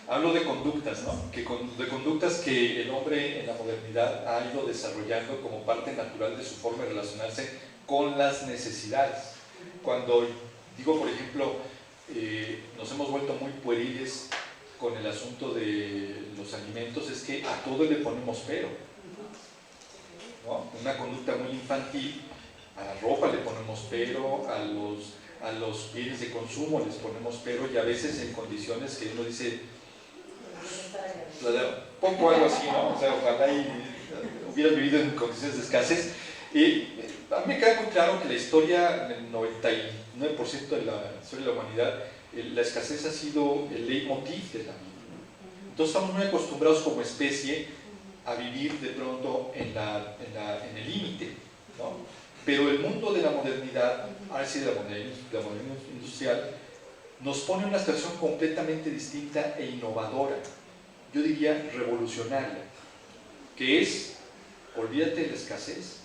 Speaker 1: Hablo de conductas, ¿no? De conductas que el hombre en la modernidad ha ido desarrollando como parte natural de su forma de relacionarse con las necesidades. Cuando digo, por ejemplo, nos hemos vuelto muy pueriles con el asunto de los alimentos, es que a todo le ponemos pero, ¿no? Una conducta muy infantil, a la ropa le ponemos pero, a los bienes de consumo les ponemos pero, y a veces en condiciones que uno dice poco algo así, ¿no? O sea, ojalá hubieras vivido en condiciones de escasez. Y a mí me queda muy claro que la historia, el 99% de la historia de la humanidad, la escasez ha sido el leitmotiv de la vida. Entonces estamos muy acostumbrados como especie a vivir de pronto en el límite, ¿no? Pero el mundo de la modernidad, así de la modernidad industrial, nos pone en una situación completamente distinta e innovadora, yo diría revolucionaria, que es, olvídate de la escasez,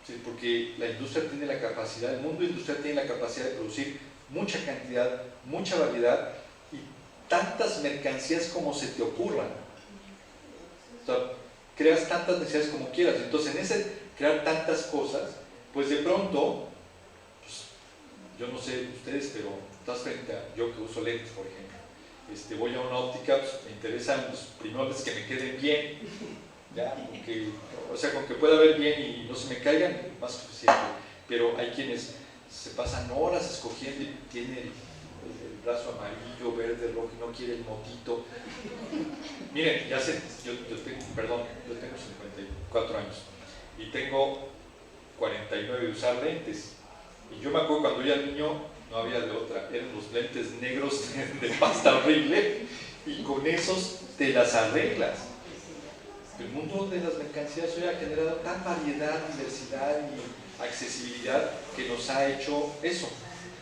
Speaker 1: ¿sí? Porque la industria tiene la capacidad, el mundo industrial tiene la capacidad de producir mucha cantidad, mucha variedad y tantas mercancías como se te ocurran. O sea, creas tantas necesidades como quieras. Entonces, en ese crear tantas cosas, pues de pronto, pues, yo no sé ustedes, pero estás frente a yo que uso lentes, por ejemplo. Voy a una óptica, pues, me interesan los primores que me queden bien, ¿ya? O sea, con que pueda ver bien y no se me caigan, más suficiente. Pero hay quienes se pasan horas escogiendo y tiene el brazo amarillo, verde, rojo y no quiere el motito. Miren, ya sé, yo tengo 54 años y tengo 49 de usar lentes. Y yo me acuerdo cuando yo era niño, no había de otra, eran los lentes negros de pasta horrible y con esos te las arreglas. El mundo de las mercancías hoy ha generado tan variedad, diversidad y accesibilidad que nos ha hecho eso,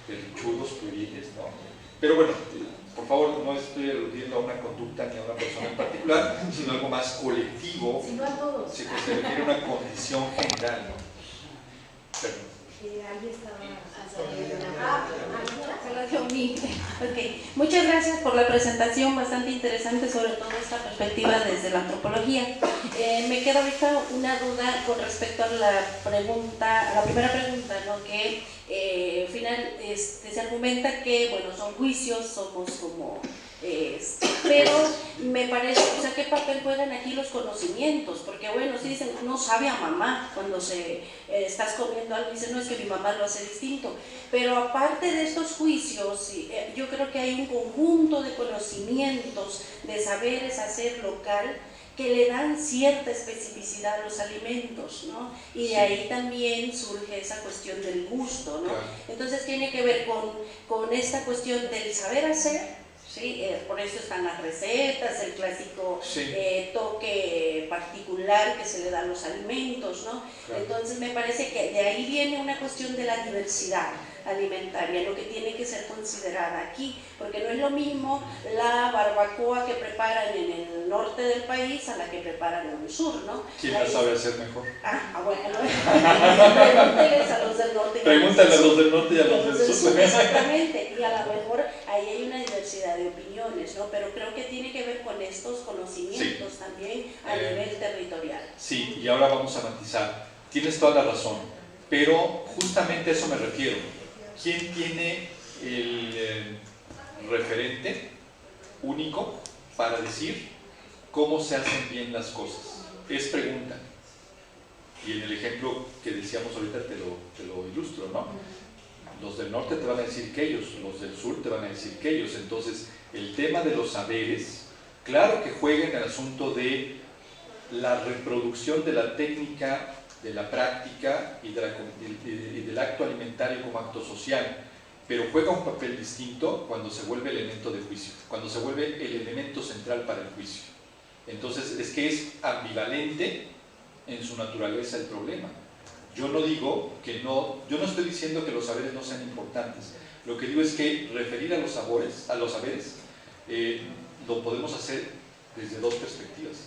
Speaker 1: berrinchudos, pueriles, ¿no? Pero bueno, por favor, no estoy aludiendo a una conducta ni a una persona en particular, sino algo más colectivo,
Speaker 4: sino a todos.
Speaker 1: se refiere a una condición general, ¿no? Perdón.
Speaker 4: Ahí estaba.
Speaker 5: Okay. Muchas gracias por la presentación, bastante interesante, sobre todo esta perspectiva desde la antropología. Me queda ahorita una duda con respecto a la primera pregunta, ¿no? Que al final se argumenta que, bueno, son juicios, somos como pero me parece, o sea, ¿qué papel juegan aquí los conocimientos? Porque bueno, si dicen, no sabe a mamá cuando estás comiendo algo, dicen, no, es que mi mamá lo hace distinto, pero aparte de estos juicios, yo creo que hay un conjunto de conocimientos, de saberes hacer local, que le dan cierta especificidad a los alimentos, ¿no? Y de ahí también surge esa cuestión del gusto, ¿no? Entonces tiene que ver con esta cuestión del saber hacer, ¿sí? Por eso están las recetas, el clásico toque particular que se le da a los alimentos, ¿no? Entonces me parece que de ahí viene una cuestión de la diversidad alimentaria, lo que tiene que ser considerada aquí, porque no es lo mismo la barbacoa que preparan en el norte del país a la que preparan en el sur, ¿no?
Speaker 1: ¿Quién la sabe hacer mejor?
Speaker 5: Bueno, pregúntenles a los del norte.
Speaker 1: Pregúntale a los del norte y a los del sur.
Speaker 5: Exactamente, y a lo mejor ahí hay una diversidad de opiniones, ¿no? Pero creo que tiene que ver con estos conocimientos también a nivel territorial.
Speaker 1: Sí, y ahora vamos a matizar. Tienes toda la razón, pero justamente a eso me refiero. ¿Quién tiene el referente único para decir cómo se hacen bien las cosas? Es pregunta. Y en el ejemplo que decíamos ahorita te lo ilustro, ¿no? Los del norte te van a decir que ellos, los del sur te van a decir que ellos. Entonces, el tema de los saberes, claro que juega en el asunto de la reproducción de la técnica, de la práctica y del acto alimentario como acto social, pero juega un papel distinto cuando se vuelve elemento de juicio, cuando se vuelve el elemento central para el juicio. Entonces es que es ambivalente en su naturaleza el problema. Yo no digo que no, yo no estoy diciendo que los saberes no sean importantes, lo que digo es que referir a los saberes lo podemos hacer desde dos perspectivas.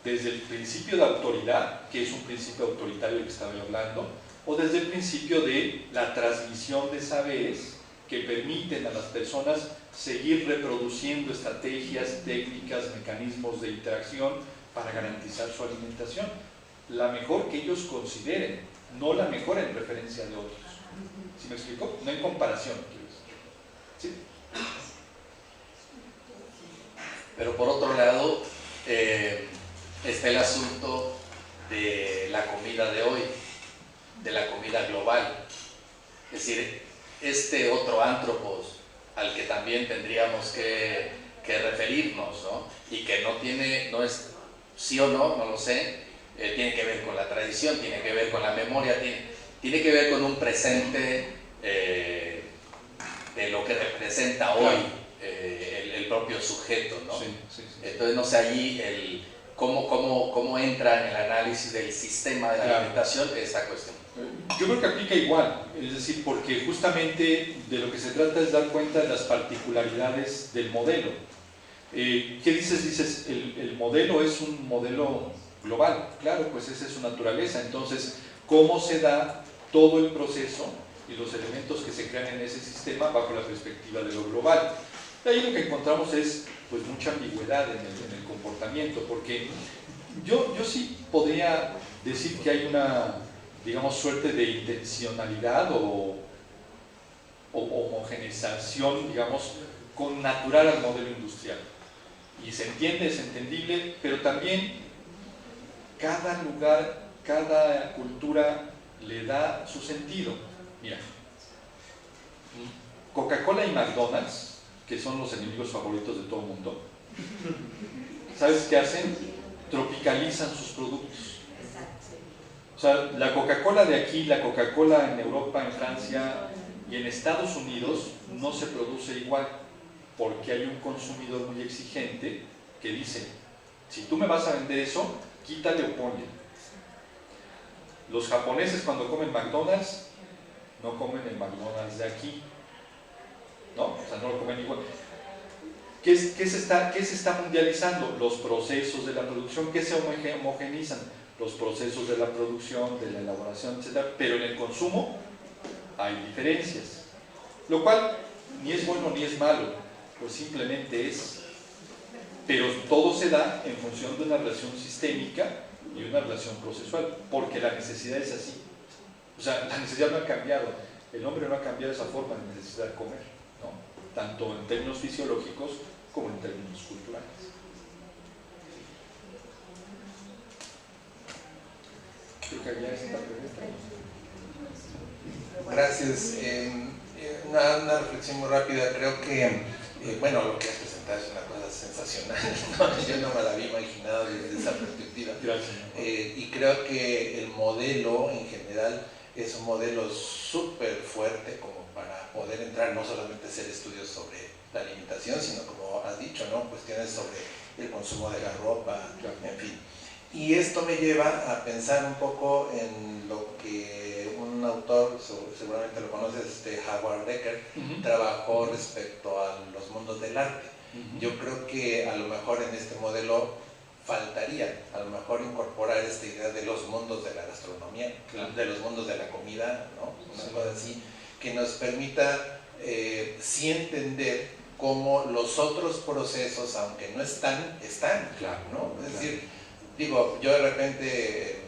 Speaker 1: Desde el principio de autoridad, que es un principio autoritario del que estaba hablando, o desde el principio de la transmisión de saberes que permiten a las personas seguir reproduciendo estrategias, técnicas, mecanismos de interacción para garantizar su alimentación. La mejor que ellos consideren, no la mejor en referencia de otros. ¿Sí me explico? No en comparación, quiero decir. ¿Sí?
Speaker 6: Pero por otro lado, está el asunto de la comida de hoy, de la comida global. Es decir, este otro antropos al que también tendríamos que referirnos, ¿no? Y que no es sí o no, no lo sé, tiene que ver con la tradición, tiene que ver con la memoria, tiene que ver con un presente de lo que representa hoy el propio sujeto, ¿no?
Speaker 1: Sí, sí, sí.
Speaker 6: Entonces, no sé, allí cómo entra en el análisis del sistema de la alimentación esta cuestión.
Speaker 1: Yo creo que aplica igual, es decir, porque justamente de lo que se trata es dar cuenta de las particularidades del modelo. ¿Qué dices? Dices, el modelo es un modelo global, claro, pues esa es su naturaleza. Entonces, ¿cómo se da todo el proceso y los elementos que se crean en ese sistema bajo la perspectiva de lo global? De ahí lo que encontramos es pues mucha ambigüedad en el comportamiento, porque yo sí podría decir que hay una, digamos, suerte de intencionalidad o homogeneización, digamos, con natural al modelo industrial. Y se entiende, es entendible, pero también cada lugar, cada cultura le da su sentido. Mira, Coca-Cola y McDonald's, que son los enemigos favoritos de todo el mundo, ¿sabes qué hacen? Tropicalizan sus productos. O sea, la Coca-Cola de aquí, la Coca-Cola en Europa, en Francia y en Estados Unidos no se produce igual, porque hay un consumidor muy exigente que dice, si tú me vas a vender eso, quítale o ponle. Los japoneses cuando comen McDonald's, no comen el McDonald's de aquí, ¿no? O sea, no lo comen igual. ¿Qué se está mundializando? Los procesos de la producción. ¿Qué se homogenizan? Los procesos de la producción, de la elaboración, etc. Pero en el consumo hay diferencias, lo cual ni es bueno ni es malo, pues simplemente es. Pero todo se da en función de una relación sistémica y una relación procesual, porque la necesidad es así. O sea, la necesidad no ha cambiado, el hombre no ha cambiado esa forma de necesidad de comer, ¿no? Tanto en términos fisiológicos como en términos culturales. Creo que había esta pregunta.
Speaker 7: Gracias. Una reflexión muy rápida. Creo que, bueno, lo que has presentado presentar es una cosa sensacional, ¿no? Yo no me la había imaginado desde esa perspectiva.
Speaker 1: Gracias.
Speaker 7: Y creo que el modelo en general es un modelo súper fuerte como para poder entrar, no solamente hacer estudios sobre la alimentación, sino como has dicho, ¿no? Cuestiones sobre el consumo de la ropa, en fin. Y esto me lleva a pensar un poco en lo que un autor, seguramente lo conoces, Howard Becker, trabajó respecto a los mundos del arte. Yo creo que a lo mejor en este modelo faltaría, a lo mejor incorporar esta idea de los mundos de la gastronomía, de los mundos de la comida, ¿no? Una cosa así, que nos permita sí entender cómo los otros procesos, aunque no están, ¿no? Es decir, digo, yo de repente,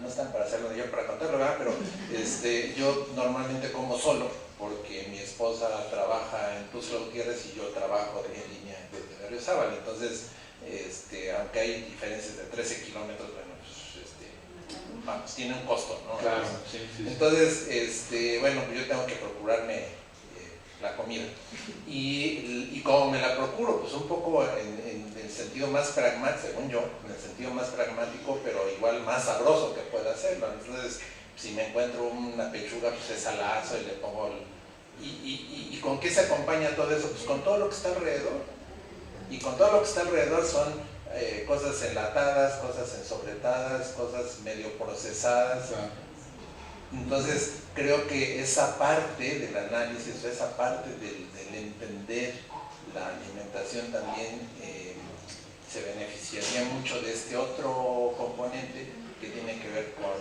Speaker 7: no están para hacerlo ni yo para contarlo, ¿verdad? Pero yo normalmente como solo, porque mi esposa trabaja en Tuxtla Gutiérrez y yo trabajo en línea desde Berriozábal. Entonces, aunque hay diferencias de 13 kilómetros, bueno, pues, vamos, tiene un costo, ¿no?
Speaker 1: Claro, sí.
Speaker 7: Entonces, bueno, pues yo tengo que procurarme la comida. Y como me la procuro, pues un poco en el sentido más pragmático, según yo, en el sentido más pragmático, pero igual más sabroso que pueda hacerlo. Entonces, si me encuentro una pechuga, pues es salazo y le pongo ¿y con qué se acompaña todo eso? Pues con todo lo que está alrededor. Y con todo lo que está alrededor son cosas enlatadas, cosas ensobretadas, cosas medio procesadas. Entonces, creo que esa parte del análisis, esa parte del entender la alimentación también se beneficiaría mucho de este otro componente que tiene que ver con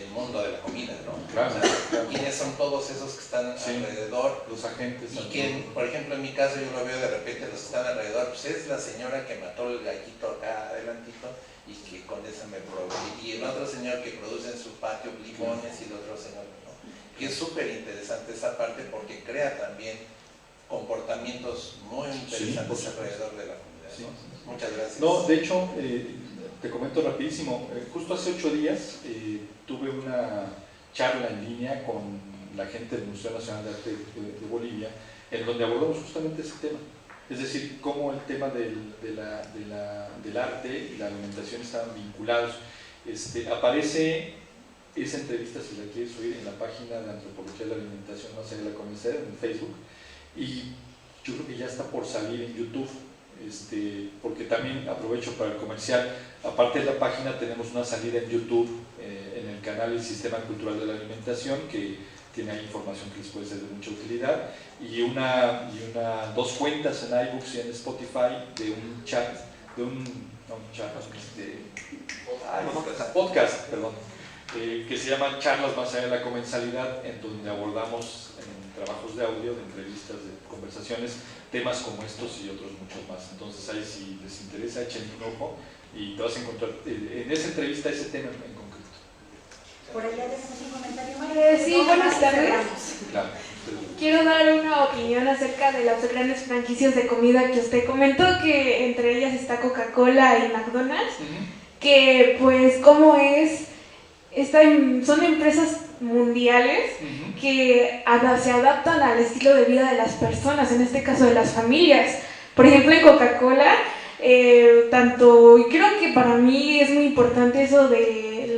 Speaker 7: el mundo de la comida, ¿no?
Speaker 1: Claro.
Speaker 7: O sea, ¿quiénes son todos esos que están alrededor?
Speaker 1: Los agentes.
Speaker 7: Y quién, por ejemplo, en mi caso yo lo veo de repente, los que están alrededor, pues es la señora que mató el gallito acá adelantito y que con eso me provee. Y el otro señor que produce en su patio limones y el otro señor, ¿no? Y es súper interesante esa parte porque crea también comportamientos muy interesantes alrededor de la comunidad, ¿no? Muchas gracias.
Speaker 1: No, de hecho, te comento rapidísimo, justo hace 8 días tuve una charla en línea con la gente del Museo Nacional de Arte de Bolivia, en donde abordamos justamente ese tema. Es decir, cómo el tema del arte y la alimentación estaban vinculados. Aparece esa entrevista, si la quieres oír, en la página de Antropología de la Alimentación más allá de la Comunidad, en Facebook, y yo creo que ya está por salir en YouTube, porque también aprovecho para el comercial. Aparte de la página, tenemos una salida en YouTube, en el canal El Sistema Cultural de la Alimentación, que tiene ahí información que les puede ser de mucha utilidad, y dos cuentas en iBooks y en Spotify de un chat, podcast, perdón, que se llama Charlas más allá de la comensalidad, en donde abordamos en trabajos de audio, de entrevistas, de conversaciones, temas como estos y otros muchos más. Entonces ahí, si les interesa, echen un ojo y te vas a encontrar en esa entrevista ese tema en concreto.
Speaker 4: Por allá tenemos un comentario.
Speaker 8: Sí, buenas tardes.
Speaker 1: Claro.
Speaker 8: Quiero dar una opinión acerca de las grandes franquicias de comida que usted comentó, que entre ellas está Coca-Cola y McDonald's, que pues como son empresas mundiales que se adaptan al estilo de vida de las personas, en este caso de las familias. Por ejemplo, en Coca-Cola, y creo que para mí es muy importante eso de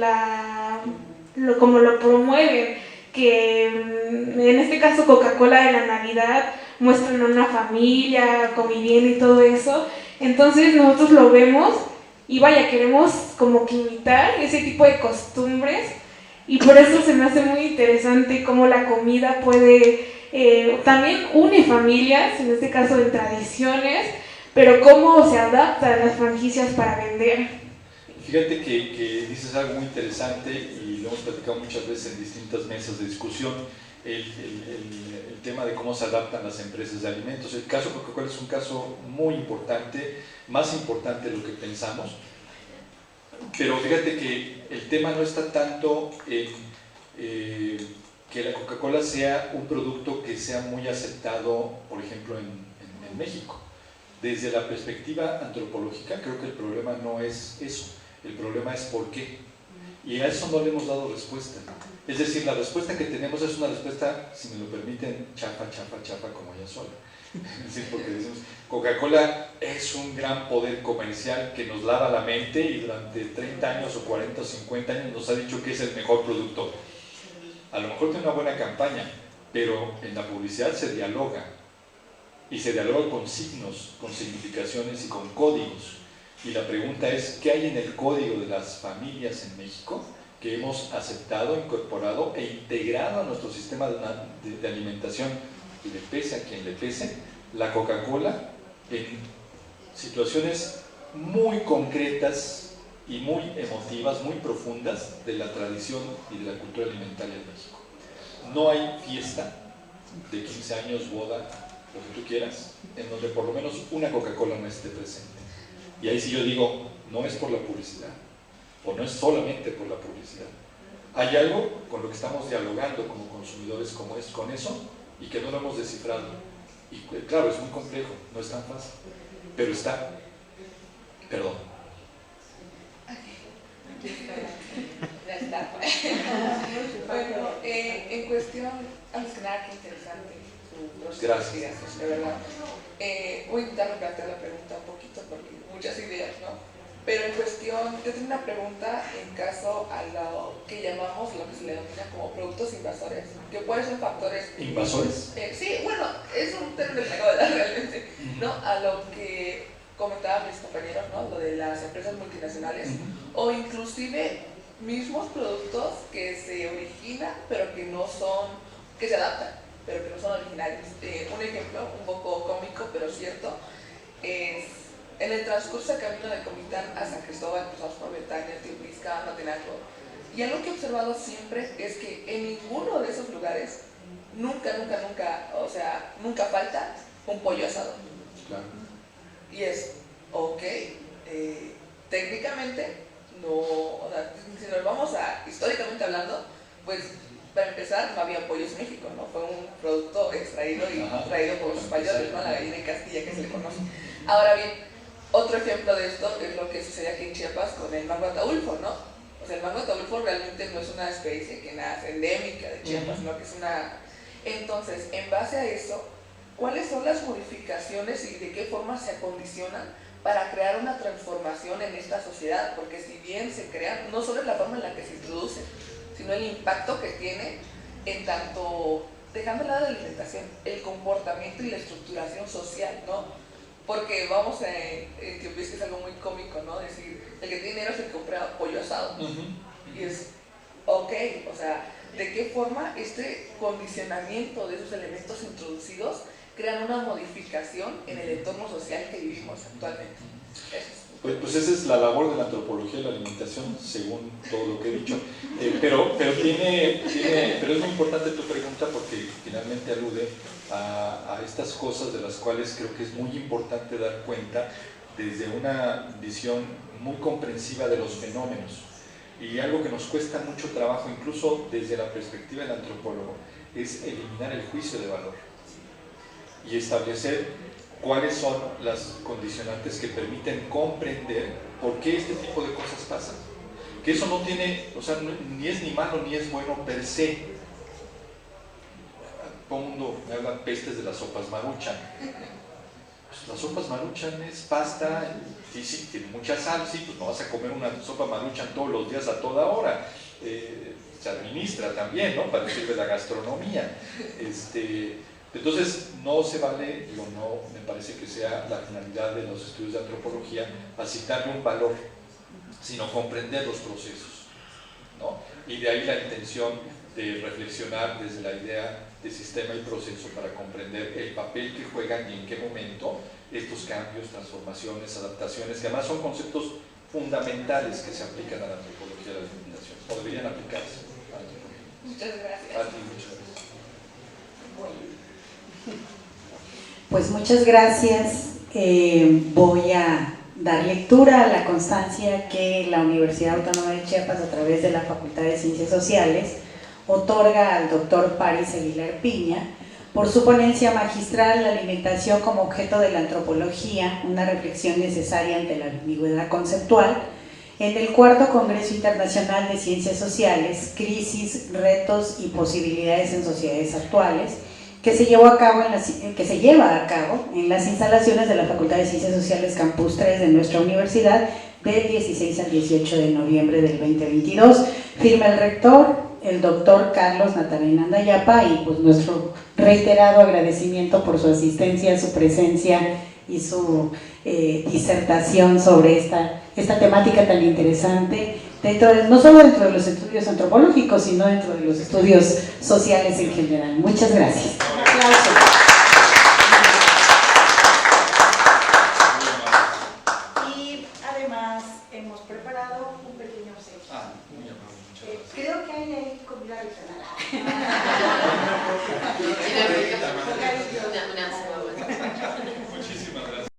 Speaker 8: cómo lo promueven, que en este caso Coca-Cola de la Navidad muestran a una familia conviviendo y todo eso. Entonces nosotros lo vemos y queremos como que imitar ese tipo de costumbres, y por eso se me hace muy interesante cómo la comida puede, también une familias, en este caso en tradiciones, pero cómo se adaptan las franquicias para vender.
Speaker 1: Fíjate que dices algo muy interesante y lo hemos platicado muchas veces en distintas mesas de discusión, el tema de cómo se adaptan las empresas de alimentos. El caso Coca-Cola es un caso muy importante, más importante de lo que pensamos, pero fíjate que el tema no está tanto en que la Coca-Cola sea un producto que sea muy aceptado, por ejemplo, en México. Desde la perspectiva antropológica, creo que el problema no es eso, el problema es por qué. Y a eso no le hemos dado respuesta. Es decir, la respuesta que tenemos es una respuesta, si me lo permiten, chafa, como ella sola. Es decir, porque decimos, Coca-Cola es un gran poder comercial que nos lava la mente y durante 30 años o 40 o 50 años nos ha dicho que es el mejor producto. A lo mejor tiene una buena campaña, pero en la publicidad se dialoga. Y se dialoga con signos, con significaciones y con códigos. Y la pregunta es, ¿qué hay en el código de las familias en México que hemos aceptado, incorporado e integrado a nuestro sistema de alimentación? Y le pese a quien le pese, la Coca-Cola en situaciones muy concretas y muy emotivas, muy profundas de la tradición y de la cultura alimentaria en México. No hay fiesta de 15 años, boda, lo que tú quieras, en donde por lo menos una Coca-Cola no esté presente. Y ahí sí yo digo, no es por la publicidad, o no es solamente por la publicidad. Hay algo con lo que estamos dialogando como consumidores como es con eso, y que no lo hemos descifrado. Y claro, es muy complejo, no es tan fácil, pero está. Perdón.
Speaker 9: Ya está. Bueno, en cuestión, antes que nada, qué interesante su proceso de investigación, de verdad. Voy a intentar replantear la pregunta un poquito porque muchas ideas, ¿no? Pero en cuestión, yo tengo una pregunta en caso a lo que llamamos, lo que se le denomina como productos invasores, que pueden ser factores...
Speaker 1: ¿Invasores?
Speaker 9: Sí, bueno, es un término que acabo de dar realmente, ¿no? A lo que comentaban mis compañeros, ¿no? Lo de las empresas multinacionales, o inclusive mismos productos que se originan, pero que no son, que se adaptan, pero que no son originales. Un ejemplo un poco cómico, pero cierto, es... En el transcurso de camino de Comitán a San Cristóbal, pasamos por Betania, Teopisca, Matenango, y algo que he observado siempre es que en ninguno de esos lugares nunca falta un pollo asado.
Speaker 1: Claro.
Speaker 9: Y es, ok, técnicamente, no, o sea, si nos vamos a, históricamente hablando, pues para empezar no había pollos en México, ¿no? Fue un producto extraído y traído por los españoles, ¿no? La gallina de Castilla que se le conoce. Ahora bien, otro ejemplo de esto es lo que sucede aquí en Chiapas con el mango ataulfo, ¿no? O sea, el mango ataulfo realmente no es una especie que nace endémica de Chiapas, sino que es una... Entonces, en base a eso, ¿cuáles son las modificaciones y de qué forma se acondicionan para crear una transformación en esta sociedad? Porque si bien se crean, no solo es la forma en la que se introduce, sino el impacto que tiene en tanto, dejando de lado la alimentación, el comportamiento y la estructuración social, ¿no? Porque vamos en Etiopía es algo muy cómico, ¿no? Decir, el que tiene dinero es el que compra pollo asado. Y es, ok, o sea, ¿de qué forma este condicionamiento de esos elementos introducidos crean una modificación en el entorno social que vivimos actualmente?
Speaker 1: Pues esa es la labor de la antropología de la alimentación, según todo lo que he dicho. Pero es muy importante tu pregunta porque finalmente alude a estas cosas de las cuales creo que es muy importante dar cuenta desde una visión muy comprensiva de los fenómenos. Y algo que nos cuesta mucho trabajo, incluso desde la perspectiva del antropólogo, es eliminar el juicio de valor y establecer cuáles son las condicionantes que permiten comprender por qué este tipo de cosas pasan. Que eso no tiene, o sea, ni es ni malo ni es bueno per se. Todo el mundo me habla pestes de las sopas Maruchan. Pues las sopas Maruchan es pasta, sí, tiene mucha sal, sí, pues no vas a comer una sopa Maruchan todos los días a toda hora. Se administra también, ¿no? Para decir de la gastronomía. Entonces, no se vale, digo, no me parece que sea la finalidad de los estudios de antropología asignarle un valor, sino comprender los procesos, ¿no? Y de ahí la intención de reflexionar desde la idea de sistema y proceso para comprender el papel que juegan y en qué momento estos cambios, transformaciones, adaptaciones, que además son conceptos fundamentales que se aplican a la antropología de la alimentación, o deberían aplicarse a la antropología.
Speaker 9: Muchas gracias.
Speaker 1: A ti, muchas gracias.
Speaker 2: Pues muchas gracias. Voy a dar lectura a la constancia que la Universidad Autónoma de Chiapas, a través de la Facultad de Ciencias Sociales, otorga al doctor Paris Aguilar Piña por su ponencia magistral La alimentación como objeto de la antropología, una reflexión necesaria ante la ambigüedad conceptual, en el cuarto Congreso Internacional de Ciencias Sociales, Crisis, Retos y Posibilidades en Sociedades Actuales, que se lleva a cabo en las instalaciones de la Facultad de Ciencias Sociales Campus 3 de nuestra universidad del 16 al 18 de noviembre del 2022. Firma el rector, el doctor Carlos Natarena Andayapa, y pues nuestro reiterado agradecimiento por su asistencia, su presencia y su disertación sobre esta temática tan interesante, no solo dentro de los estudios antropológicos, sino dentro de los estudios sociales en general. Muchas gracias. Un aplauso.
Speaker 4: Y además hemos preparado un pequeño obsequio.
Speaker 1: Muy amable, muchas gracias.
Speaker 4: Creo que hay ahí comida regional.